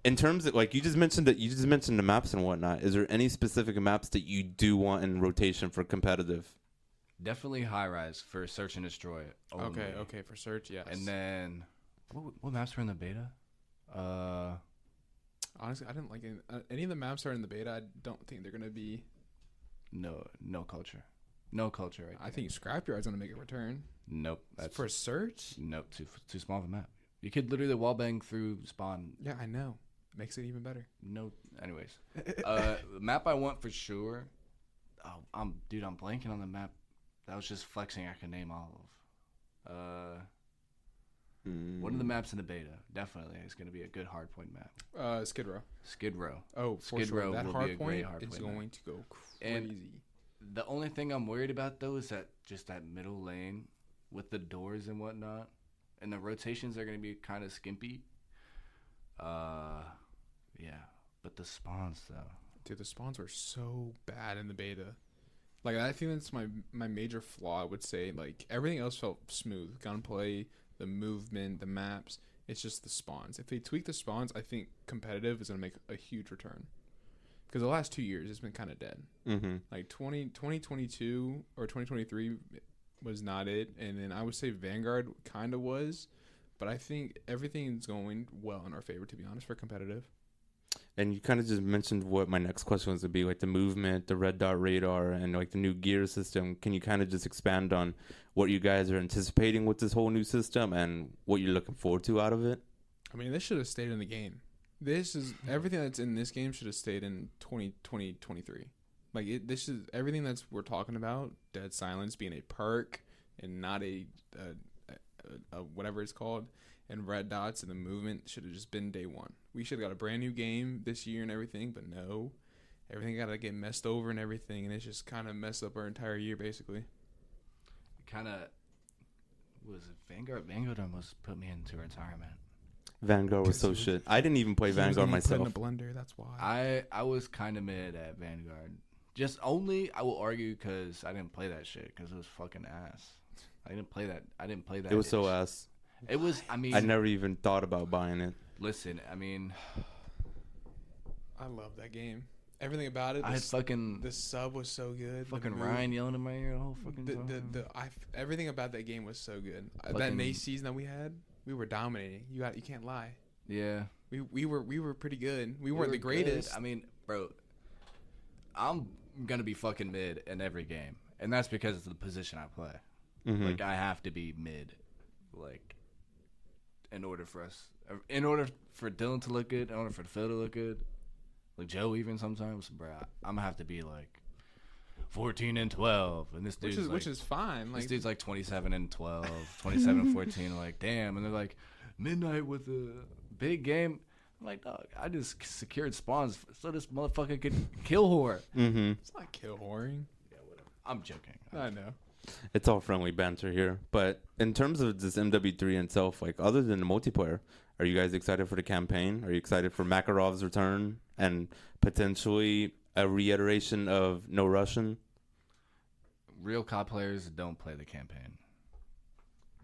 in terms of, like, you just mentioned the maps and whatnot. Is there any specific maps that you do want in rotation for competitive? Definitely High Rise for Search and Destroy. Only. Okay, for search, yes. And then, what maps are in the beta? Honestly, I didn't like any of the maps are in the beta. I don't think they're gonna be. No culture. No culture. Right I think Scrapyard's gonna make a return. Nope. That's for search. Nope. Too small of a map. You could literally wallbang through spawn. Yeah, I know. Makes it even better. No. Anyways, map I want for sure. Oh, I'm blanking on the map. That was just flexing. I can name all of. One of the maps in the beta definitely is going to be a good hardpoint map. Skid Row. Skid Row. Oh, for Skid sure. Row That will be a great hardpoint is hardpoint going map. to go crazy. And the only thing I'm worried about though is that middle lane with the doors and whatnot, and the rotations are going to be kind of skimpy. Yeah, but the spawns though. Dude, the spawns were so bad in the beta. Like, I think that's my major flaw, I would say. Like, everything else felt smooth. Gunplay, the movement, the maps. It's just the spawns. If they tweak the spawns, I think competitive is going to make a huge return. Because the last 2 years, it's been kind of dead. Mm-hmm. Like, 2022 or 2023 was not it. And then I would say Vanguard kind of was. But I think everything's going well in our favor, to be honest, for competitive. And you kind of just mentioned what my next question was to be, like the movement, the red dot radar, and like the new gear system. Can you kind of just expand on what you guys are anticipating with this whole new system and what you're looking forward to out of it? I mean, this should have stayed in the game. This is everything that's in this game should have stayed in 2023. Like this is everything that's we're talking about. Dead Silence being a perk and not a whatever it's called, and red dots and the movement should have just been day one. We should have got a brand new game this year and everything, but no, everything got to get messed over and everything, and it's just kind of messed up our entire year basically. Kind of was it Vanguard? Vanguard almost put me into retirement. Vanguard was so shit. I didn't even play Vanguard myself. Put in a blender, that's why. I was kind of mid at Vanguard. Just only I will argue because I didn't play that shit because it was fucking ass. I didn't play that. It was so ass. It was. I mean, I never even thought about buying it. Listen, I mean, I love that game. Everything about it. The sub was so good. Fucking Ryan yelling in my ear the whole fucking time. Everything about that game was so good. That Nate season that we had, we were dominating. You can't lie. Yeah. We were pretty good. We weren't the greatest. Good. I mean, bro, I'm gonna be fucking mid in every game, and that's because of the position I play. Mm-hmm. Like I have to be mid, like in order for Dylan to look good, in order for Phil to look good, like Joe even sometimes, bro, I'm gonna have to be like 14 and 12, and this dude's which is fine. Like this dude's like 27 and 12, 27 and 14. Like damn, and they're like midnight with a big game. I'm like, dog, I just secured spawns so this motherfucker could kill whore. Mm-hmm. It's not kill whoring. Yeah, whatever. I'm joking. I know. It's all friendly banter here. But in terms of this MW3 itself, like other than the multiplayer, are you guys excited for the campaign? Are you excited for Makarov's return and potentially a reiteration of No Russian? Real COD players don't play the campaign.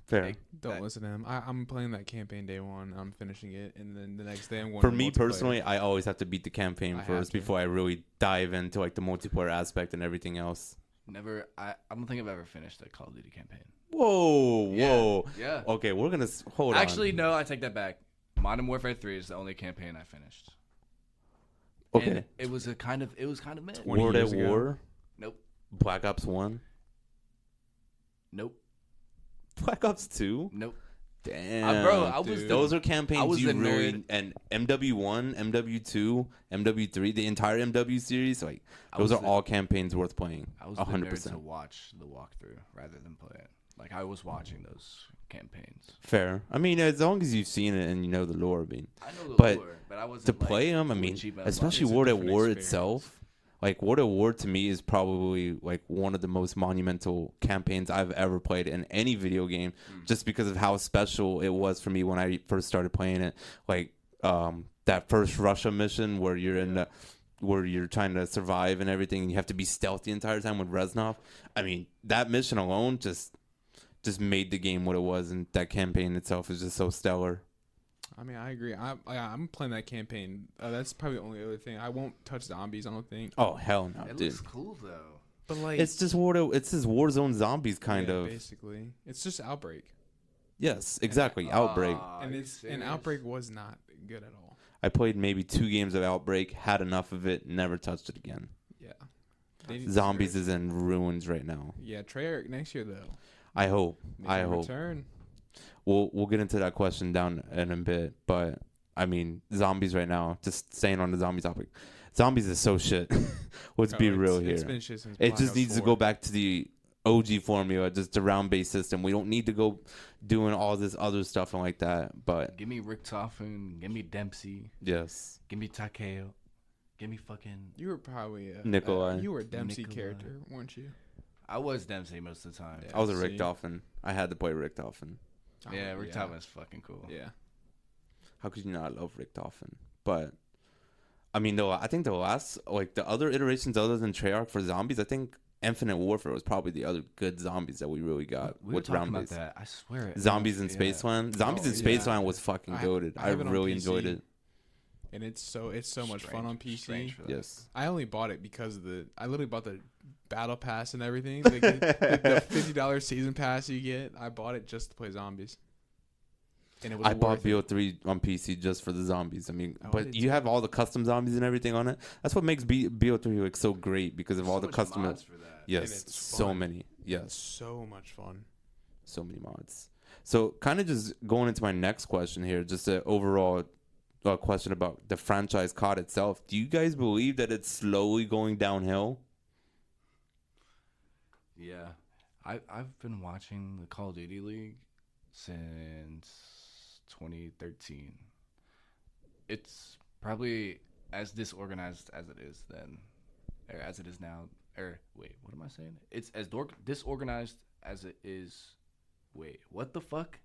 Fair. Don't listen to him. I'm playing that campaign day one. I'm finishing it, and then the next day I'm going. For me personally, I always have to beat the campaign first before I really dive into like the multiplayer aspect and everything else. Never. I don't think I've ever finished a Call of Duty campaign. Whoa. Yeah. Okay, we're gonna hold on. Actually, no, I take that back. Modern Warfare 3 is the only campaign I finished. Okay. And it was kind of mid. World at War. Nope. Black Ops 1. Nope. Black Ops 2. Nope. Damn, bro, I was. Those are campaigns you nerd. really and MW1, MW2, MW3, the entire MW series. Like those are all campaigns worth playing. I was 100% to watch the walkthrough rather than play it. Like I was watching those campaigns. Fair. I mean, as long as you've seen it and you know the lore. I mean, I know the but lore, but I wasn't to play them. I mean, especially World at War itself. Like World at War to me is probably like one of the most monumental campaigns I've ever played in any video game, just because of how special it was for me when I first started playing it. Like that first Russia mission where you're where you're trying to survive and everything, and you have to be stealth the entire time with Reznov. I mean, that mission alone just made the game what it was, and that campaign itself is just so stellar. I mean, I agree. I'm playing that campaign. That's probably the only other thing. I won't touch zombies. I don't think. Oh hell no, it dude! Looks cool though. But like, it's just Warzone zombies kind of. Basically, it's just Outbreak. Yes, exactly. Outbreak. And Outbreak was not good at all. I played maybe 2 games of Outbreak, had enough of it, never touched it again. Yeah. Zombies is in ruins right now. Yeah, Treyarch next year though. I hope. I hope. Return. We'll get into that question down in a bit, but I mean, zombies right now. Just staying on the zombie topic, zombies is so shit. Let's be real here. It's been shit since it just needs to go back to the OG formula, just the round-based system. We don't need to go doing all this other stuff and like that. But give me Richtofen, give me Dempsey. Yes. Give me Takeo. Give me fucking. You were probably Nikolai. You were a Dempsey character, weren't you? I was Dempsey most of the time. Yeah, I was a Richtofen. I had to play Richtofen. Yeah, Richtofen is fucking cool. Yeah. How could you not love Richtofen? But I mean, though, I think the last, like the other iterations other than Treyarch for zombies, I think Infinite Warfare was probably the other good zombies that we really got we with were round talking base. about that. I swear. Zombies in Spaceland. Zombies in Spaceland was fucking goated. I really enjoyed it. And it's so much fun on PC. Yes. I only bought it because I literally bought the battle pass and everything. Like the $50 season pass you get. I bought it just to play zombies. And it was I bought worth it. BO3 on PC just for the zombies. I mean, Oh, I but did you too. have all the custom zombies and everything on it. That's what makes BO3 like so great because of There's all so the much custom. mods for that. Yes, And it's so fun. many. Yes, So much fun. so many mods. So kind of just going into my next question here, just an overall question about the franchise COD itself. Do you guys believe that it's slowly going downhill? Yeah, I've been watching the Call of Duty League since 2013. It's probably as disorganized as it is then, or as it is now. Or wait, what am I saying? It's as disorganized as it is. Wait, what the fuck?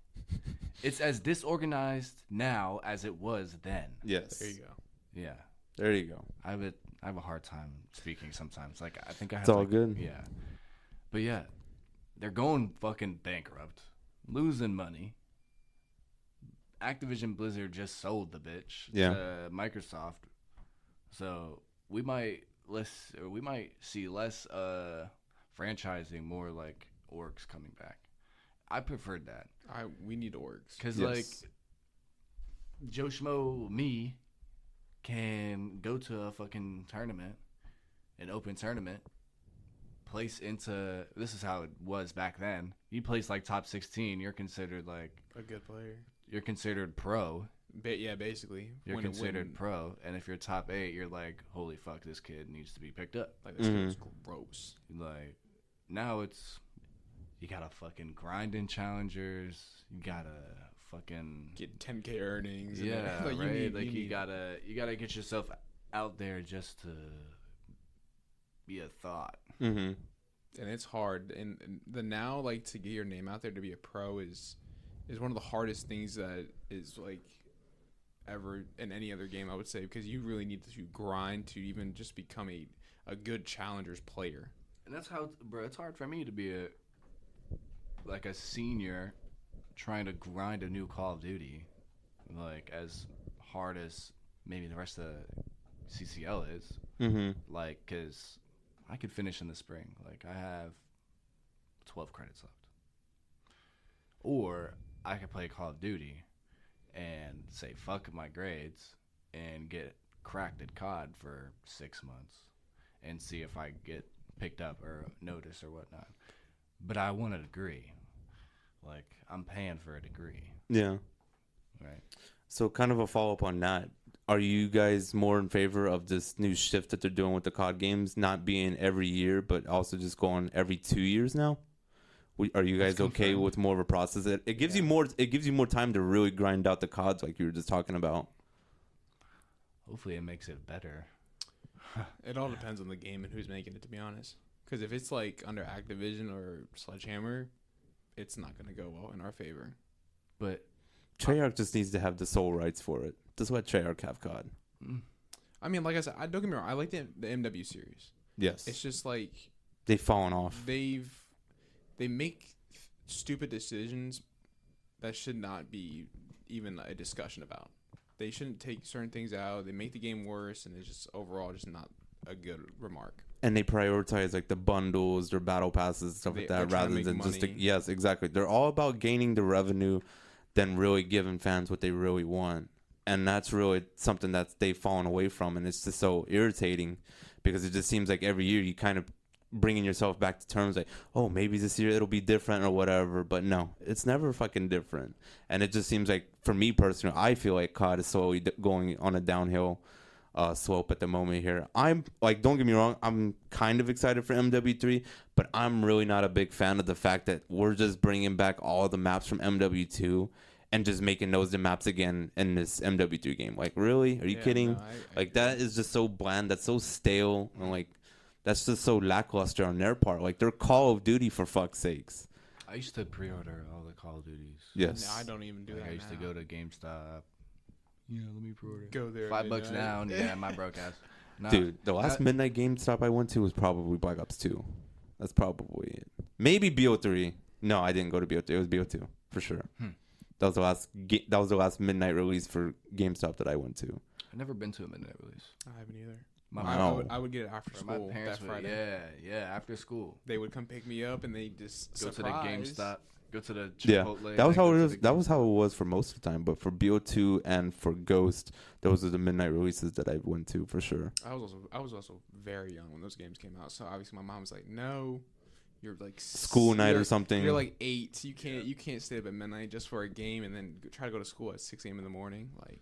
It's as disorganized now as it was then. Yes. There you go. Yeah, There you go. I have a hard time speaking sometimes. Like I think I have. It's all like, good. Yeah, but yeah, they're going fucking bankrupt, losing money. Activision Blizzard just sold the bitch to Microsoft, so we might see less franchising, more like orgs coming back. I preferred that We need orgs. because Yes. like Joe Schmo me can go to a fucking tournament, an open tournament, place into, this is how it was back then. You place like top 16, you're considered like, A good player. you're considered pro. Yeah, basically. You're considered pro, and if you're top 8, you're like, holy fuck, this kid needs to be picked up. Like, this kid was gross. Like, now it's, you gotta fucking grind in challengers, you gotta fucking Get 10K earnings. and yeah, like, right. need- You gotta get yourself out there just to be a thought. Mm-hmm. And it's hard. And the now, like, to get your name out there to be a pro is one of the hardest things that is, like, ever in any other game, I would say, because you really need to grind to even just become a good challengers player. And that's how, bro. It's hard for me to be a senior trying to grind a new Call of Duty, like as hard as maybe the rest of CCL is. Mm-hmm. Like, cause I could finish in the spring. Like, I have 12 credits left, or I could play Call of Duty and say fuck my grades and get cracked at COD for 6 months and see if I get picked up or notice or whatnot. But I want a degree. Like, I'm paying for a degree. Yeah. Right. So kind of a follow-up on that. Are you guys more in favor of this new shift that they're doing with the COD games not being every year, but also just going every 2 years now? Are you guys That's okay confirmed. with more of a process? It gives you more. It gives you more time to really grind out the CODs, like you were just talking about. Hopefully it makes it better. It all depends on the game and who's making it, to be honest. Because if it's like under Activision or Sledgehammer, it's not going to go well in our favor. But Treyarch just needs to have the sole rights for it. Just let Treyarch have COD. I mean, like I said, don't get me wrong. I like the MW series. Yes, It's just like they've fallen off. they make stupid decisions that should not be even a discussion about. They shouldn't take certain things out. They make the game worse, and it's just overall just not a good remark. And they prioritize like the bundles, their battle passes, stuff like They're that, trying to rather make than just money. yes, exactly. They're all about gaining the revenue than really giving fans what they really want. And that's really something that they've fallen away from, and it's just so irritating because it just seems like every year you kind of bringing yourself back to terms like, oh, maybe this year it'll be different or whatever, but no, it's never fucking different. And it just seems like, for me personally, I feel like COD is slowly going on a downhill slope at the moment here. I'm like, don't get me wrong, I'm kind of excited for MW3, but I'm really not a big fan of the fact that we're just bringing back all the maps from MW2 and just making those the maps again in this MW3 game. Like, really? Are you Yeah, kidding? no, I Like, agree. that is just so bland. That's so stale. And, like, that's just so lackluster on their part. Like, they're Call of Duty, for fuck's sakes. I used to pre-order all the Call of Duties. Yes. No, I don't even do Like, that. I used to now. go to GameStop. Yeah, let me pre-order. Go there. $5 midnight. down. Yeah, my broke ass. Nah, Dude, the last that- midnight GameStop I went to was probably Black Ops 2. That's probably it. Maybe BO3. No, I didn't go to BO3. It was BO2, for sure. That was the last midnight release for GameStop that I went to. I've never been to a midnight release. I haven't either. I would get it after My school parents that would, Friday. yeah, after school. They would come pick me up and they just Go to the GameStop. Go to the Yeah, Chipotle. that was how it go to was. the That was how it GameStop. was for most of the time. But for BO2 and for Ghost, those are the midnight releases that I went to for sure. I was also very young when those games came out. So obviously my mom was like, "No, you're like School night you're- or something. You're like 8. You can't stay up at midnight just for a game and then try to go to school at 6 a.m. in the morning." Like,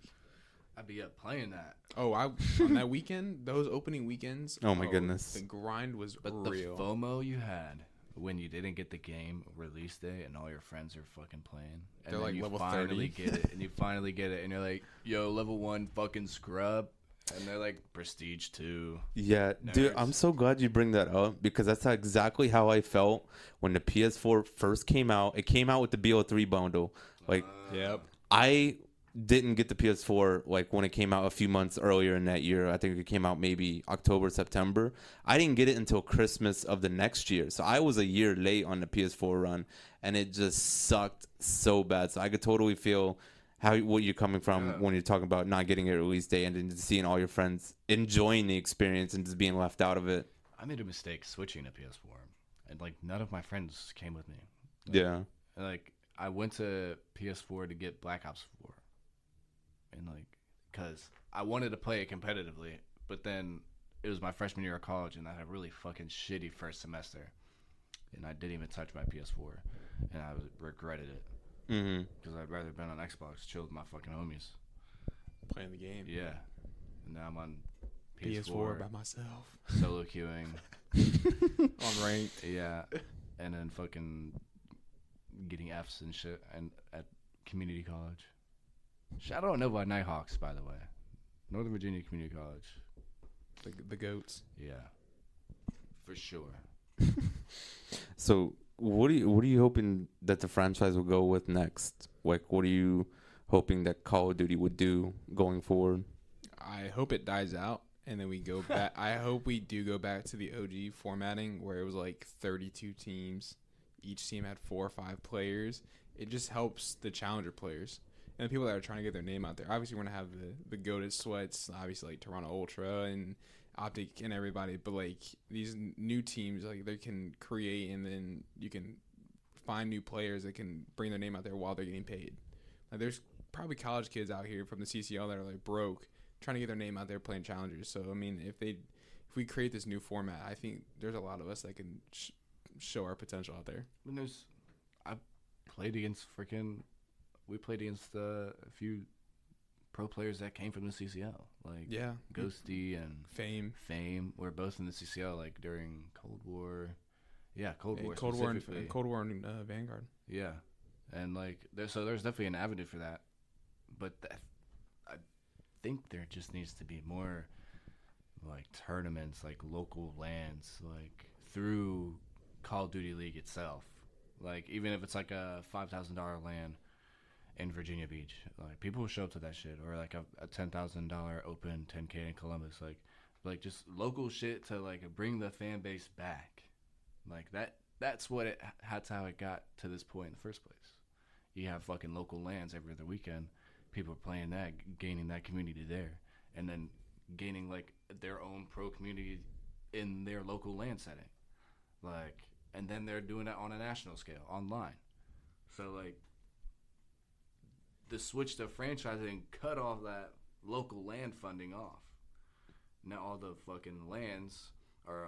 I'd be up playing that. on that weekend, those opening weekends. Oh my goodness. The grind was But real. the FOMO you had when you didn't get the game release day and all your friends are fucking playing. And They're then like you level finally 30. get it. And you finally get it. And you're like, yo, level 1 fucking scrub. And they're like, Prestige 2. Yeah, dude, Nerds. I'm so glad you bring that up because that's exactly how I felt when the PS4 first came out. It came out with the BO3 bundle. Like, Yep. I didn't get the PS4 like when it came out a few months earlier in that year. I think it came out maybe October, September. I didn't get it until Christmas of the next year. So I was a year late on the PS4 run and it just sucked so bad. So I could totally feel what you're coming from when you're talking about not getting a release day and then seeing all your friends enjoying the experience and just being left out of it. I made a mistake switching to PS4. And like none of my friends came with me. Yeah. And, like I went to PS4 to get Black Ops 4. And like, cause I wanted to play it competitively, but then it was my freshman year of college, and I had a really fucking shitty first semester, and I didn't even touch my PS4, and I regretted it, because I'd rather been on Xbox, chill with my fucking homies, Playing the game. yeah. And now I'm on PS4 by myself. solo queuing, On ranked. yeah, and then fucking getting Fs and shit, and at community college. Shout out Nova Nighthawks, by the way. Northern Virginia Community College. The goats. Yeah. For sure. So what are you hoping that the franchise will go with next? Like, what are you hoping that Call of Duty would do going forward? I hope it dies out and then we go back. I hope we do go back to the OG formatting where it was like 32 teams. Each team had 4 or 5 players. It just helps the challenger players and the people that are trying to get their name out there. Obviously, we're going to have the goated sweats, obviously like Toronto Ultra and Optic and everybody. But like these new teams, like they can create and then you can find new players that can bring their name out there while they're getting paid. Like there's probably college kids out here from the CCL that are like broke trying to get their name out there playing challengers. So I mean, if we create this new format, I think there's a lot of us that can show our potential out there. When I played against we played against a few pro players that came from the CCL, like Ghosty and Fame. We're both in the CCL, like during Cold War. Yeah, Cold War and Vanguard. Yeah, and like there's definitely an avenue for that, but I think there just needs to be more like tournaments, like local lands, like through Call of Duty League itself. Like even if it's like a $5,000 land in Virginia Beach, like people will show up to that shit, or like a $10,000 open 10K in Columbus, like just local shit to like bring the fan base back. Like that's how it got to this point in the first place. You have fucking local lands every other weekend. People are playing that, gaining that community there, and then gaining like their own pro community in their local land setting. Like, and then they're doing it on a national scale online. So like the switch to franchising cut off that local land funding off. Now all the fucking lands are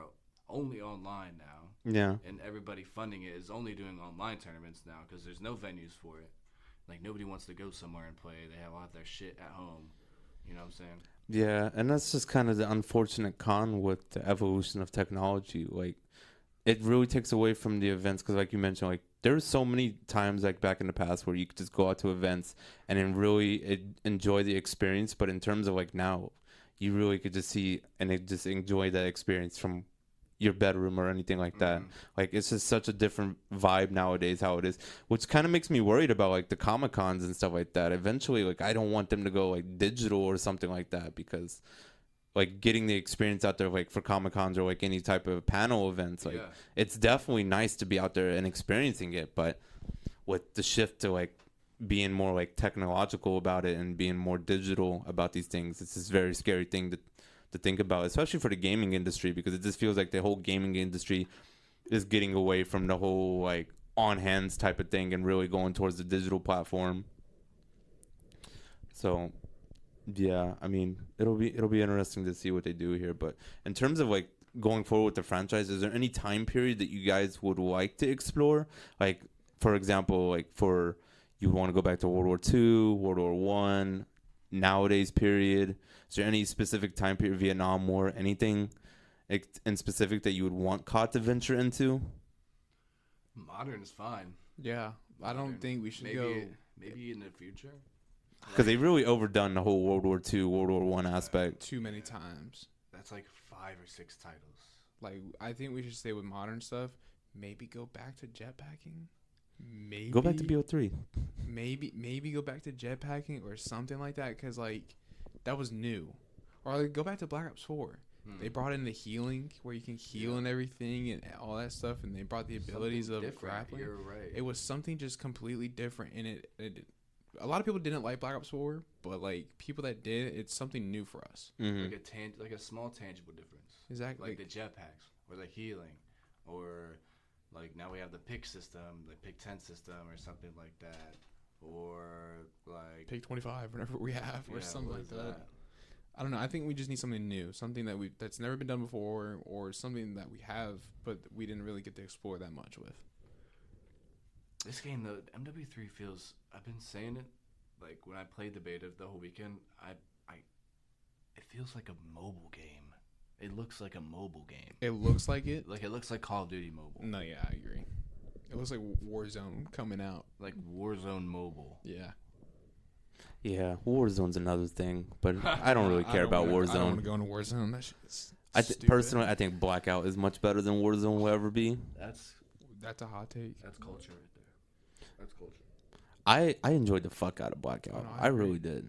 only online now. Yeah. And everybody funding it is only doing online tournaments now because there's no venues for it. Like nobody wants to go somewhere and play. They have all their shit at home. You know what I'm saying? Yeah, and that's just kind of the unfortunate con with the evolution of technology. Like, it really takes away from the events because, like you mentioned, like there's so many times like back in the past where you could just go out to events and then really enjoy the experience. But in terms of like now, you really could just see and just enjoy that experience from your bedroom or anything like that. Like it's just such a different vibe nowadays how it is, which kind of makes me worried about like the Comic-Cons and stuff like that. Eventually, like I don't want them to go like digital or something like that because like getting the experience out there like for Comic-Cons or like any type of panel events, like it's definitely nice to be out there and experiencing it, but with the shift to like being more like technological about it and being more digital about these things, it's this very scary thing to think about, especially for the gaming industry, because it just feels like the whole gaming industry is getting away from the whole like on hands type of thing and really going towards the digital platform. So yeah, I mean, it'll be interesting to see what they do here. But in terms of like going forward with the franchise, is there any time period that you guys would like to explore? Like, for example, like for you want to go back to World War II, World War One, nowadays period. Is there any specific time period, Vietnam War, anything in specific that you would want COD to venture into? Modern is fine. Yeah, I don't think we should maybe in the future. Because they really overdone the whole World War II, World War One aspect too many times. That's like 5 or 6 titles. Like, I think we should stay with modern stuff. Maybe go back to jetpacking. Maybe go back to BO3. Maybe go back to jetpacking or something like that, because like that was new. Or like go back to Black Ops 4. They brought in the healing where you can heal and everything and all that stuff, and they brought the abilities of grappling. You're right. It was something just completely different, and it a lot of people didn't like Black Ops 4, but like people that did, it's something new for us. Mm-hmm. Like a small tangible difference. Exactly. Like the jetpacks or the healing, or like now we have the pick system, the pick 10 system, or something like that, or like pick 25, whatever we have, or something like that. I don't know. I think we just need something new, something that's never been done before, or something that we have but we didn't really get to explore that much with. This game, though, MW3 feels. I've been saying it, like when I played the beta the whole weekend. It feels like a mobile game. It looks like a mobile game. It looks like it. Like it looks like Call of Duty mobile. No, yeah, I agree. It looks like Warzone coming out. Like Warzone mobile. Yeah. Yeah, Warzone's another thing, but I don't really care about Warzone. I don't want to go into Warzone. That shit's personally, I think Blackout is much better than Warzone will ever be. That's a hot take. That's culture right there. That's culture. I enjoyed the fuck out of Blackout. Oh, no, I really did.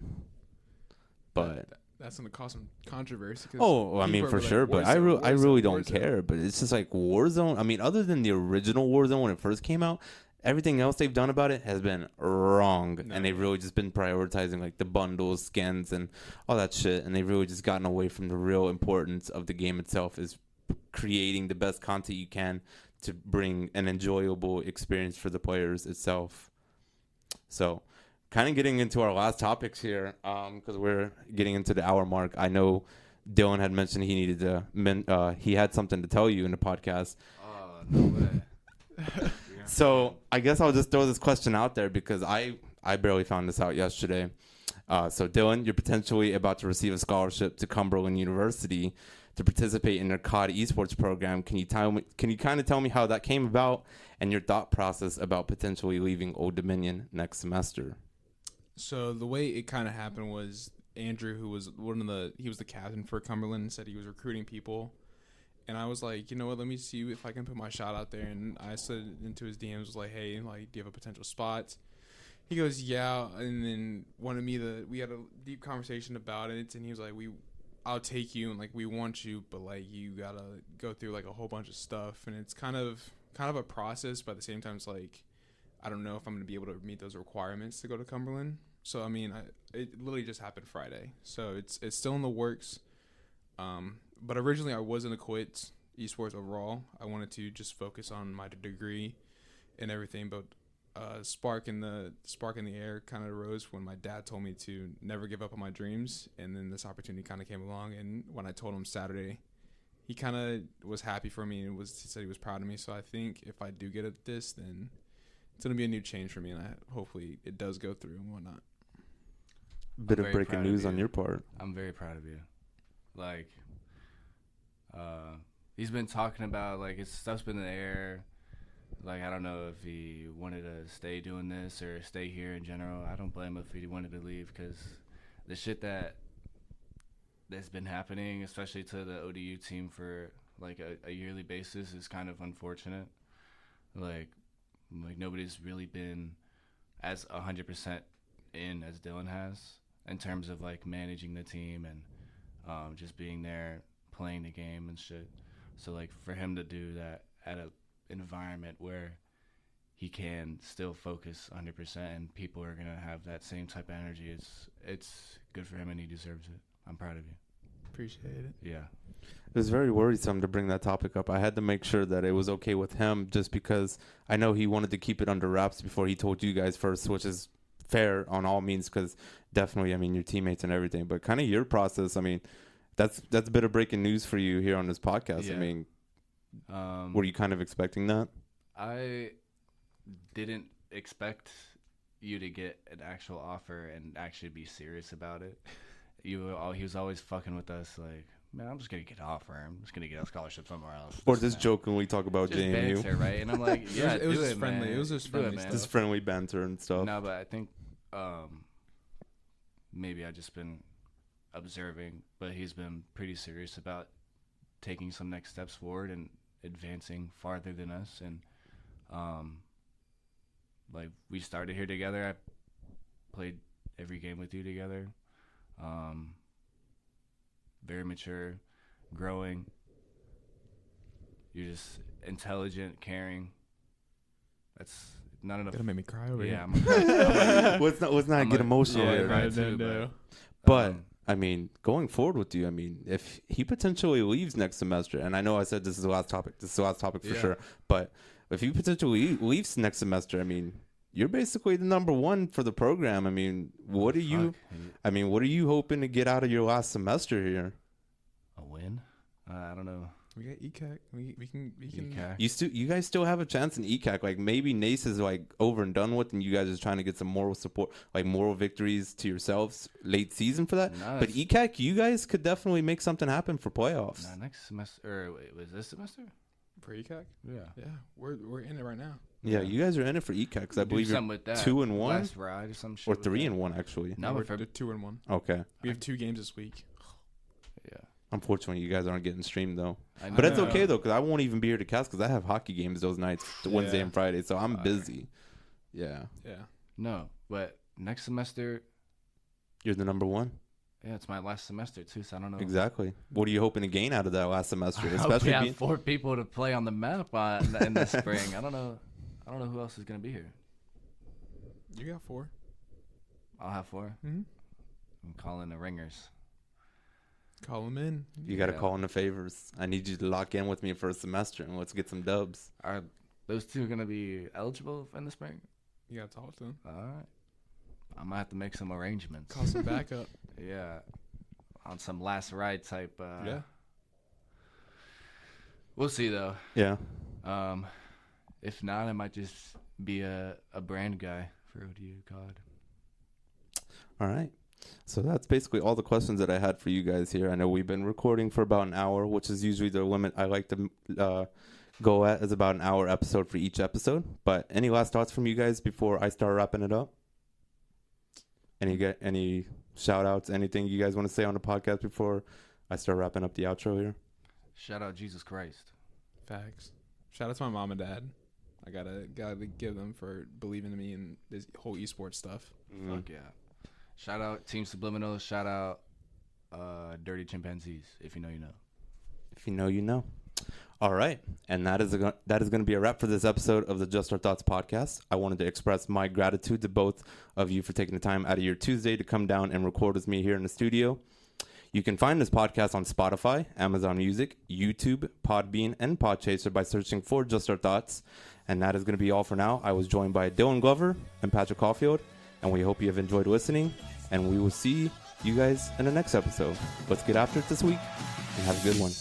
But that's gonna cause some controversy. I mean for sure. But I really don't care. But it's just like Warzone. I mean, other than the original Warzone when it first came out, everything else they've done about it has been wrong, and they've really just been prioritizing like the bundles, skins, and all that shit, and they've really just gotten away from the real importance of the game itself, is creating the best content you can to bring an enjoyable experience for the players itself. So, kind of getting into our last topics here, because we're getting into the hour mark. I know Dylan had mentioned he needed to, he had something to tell you in the podcast. Oh, no way. So I guess I'll just throw this question out there because I barely found this out yesterday. So Dylan, you're potentially about to receive a scholarship to Cumberland University to participate in their COD Esports program. Can you kind of tell me how that came about and your thought process about potentially leaving Old Dominion next semester? So the way it kind of happened was Andrew, who was he was the captain for Cumberland, said he was recruiting people. And I was like, you know what, let me see if I can put my shot out there. And I slid into his DMs, was like, hey, like, do you have a potential spot? He goes, yeah. And then wanted me we had a deep conversation about it. And he was like, I'll take you, and like, we want you, but like, you gotta go through like a whole bunch of stuff. And it's kind of a process, but at the same time, it's like, I don't know if I'm going to be able to meet those requirements to go to Cumberland. So, I mean, it literally just happened Friday. So it's still in the works. But originally I wasn't to quit esports overall. I wanted to just focus on my degree and everything. But spark in the air kind of arose when my dad told me to never give up on my dreams. And then this opportunity kind of came along. And when I told him Saturday, he kind of was happy for me and he said he was proud of me. So I think if I do get at this, then it's going to be a new change for me. And hopefully it does go through and whatnot. Bit of breaking news on your part. I'm very proud of you. Like, he's been talking about, like, his stuff's been in the air. Like, I don't know if he wanted to stay doing this or stay here in general. I don't blame him if he wanted to leave, because the shit that's been happening, especially to the ODU team for, like, a yearly basis is kind of unfortunate. Like nobody's really been as 100% in as Dylan has in terms of, like, managing the team and just being there, playing the game and shit. So, like, for him to do that at a environment where he can still focus 100% and people are going to have that same type of energy, it's good for him and he deserves it. I'm proud of you. Appreciate it. Yeah. It was very worrisome to bring that topic up. I had to make sure that it was okay with him just because I know he wanted to keep it under wraps before he told you guys first, which is fair on all means because definitely, I mean, your teammates and everything. But kind of your process, I mean, that's a bit of breaking news for you here on this podcast. Yeah. I mean, were you kind of expecting that? I didn't expect you to get an actual offer and actually be serious about it. He was always fucking with us like, man, I'm just going to get an offer. I'm just going to get a scholarship somewhere else. Or just jokingly talk about just JMU. banter, right? And I'm like, yeah, it was do just friendly. man. It was just Do friendly man. Just friendly banter and stuff. No, but I think maybe I just been observing, but he's been pretty serious about taking some next steps forward and advancing farther than us. And like we started here together. I played every game with you together. Very mature, growing. You're just intelligent, caring. That's not enough. Gonna make me cry over Yeah, here. Let's not get emotional yeah, here. right. no, too, no. But I mean, going forward with you, I mean, if he potentially leaves next semester, and I know I said this is the last topic. This is the last topic for sure. But if he potentially leaves next semester, I mean, you're basically the number one for the program. I mean, what are you? I mean, what are you hoping to get out of your last semester here? A win? I don't know. We got ECAC. We can. ECAC. You guys still have a chance in ECAC. Like maybe NACE is like over and done with, and you guys are trying to get some moral support, like moral victories to yourselves late season for that. No, but ECAC, you guys could definitely make something happen for playoffs. No, next semester. Or wait, was this semester? For ECAC? Yeah. Yeah, we're in it right now. Yeah, you guys are in it for ECAC because I Do believe you're something with that. 2-1 Last ride or some shit. or with that. 3-1 actually. No, we're for 2-1. Okay. We have 2 games this week. yeah. Unfortunately, you guys aren't getting streamed though. I But that's know. okay though, because I won't even be here to cast because I have hockey games those nights, Wednesday Yeah. and Friday, so I'm busy. Yeah, Yeah. No, but next semester, you're the number one. yeah, it's my last semester too, so I don't know. Exactly. What are you hoping to gain out of that last semester? I hope Especially we have being 4 people to play on the map in the spring. I don't know who else is gonna be here. You got 4. I'll have 4. Mm-hmm. I'm calling the ringers. Call them in. you got to Yeah. call in the favors. I need you to lock in with me for a semester and let's get some dubs. Are those 2 gonna be eligible in the spring? You gotta talk to them. All right. I might have to make some arrangements. Call some backup. Yeah, on some last ride type. Yeah. We'll see though. Yeah. If not, I might just be a brand guy for ODU COD. All right. So that's basically all the questions that I had for you guys here. I know we've been recording for about an hour, which is usually the limit I like to go at, is about an hour episode for each episode. But any last thoughts from you guys before I start wrapping it up? Any shout outs, anything you guys want to say on the podcast before I start wrapping up the outro here? Shout out Jesus Christ. Facts. Shout out to my mom and dad. I gotta give them for believing in me and this whole esports stuff. Fuck yeah. Shout out Team Subliminal. Shout out Dirty Chimpanzees. If you know, you know. If you know, you know. All right. And that is going to be a wrap for this episode of the Just Our Thoughts podcast. I wanted to express my gratitude to both of you for taking the time out of your Tuesday to come down and record with me here in the studio. You can find this podcast on Spotify, Amazon Music, YouTube, Podbean, and Podchaser by searching for Just Our Thoughts. And that is going to be all for now. I was joined by Dylan Glover and Patrick Caulfield, and we hope you have enjoyed listening, and we will see you guys in the next episode. Let's get after it this week, and have a good one.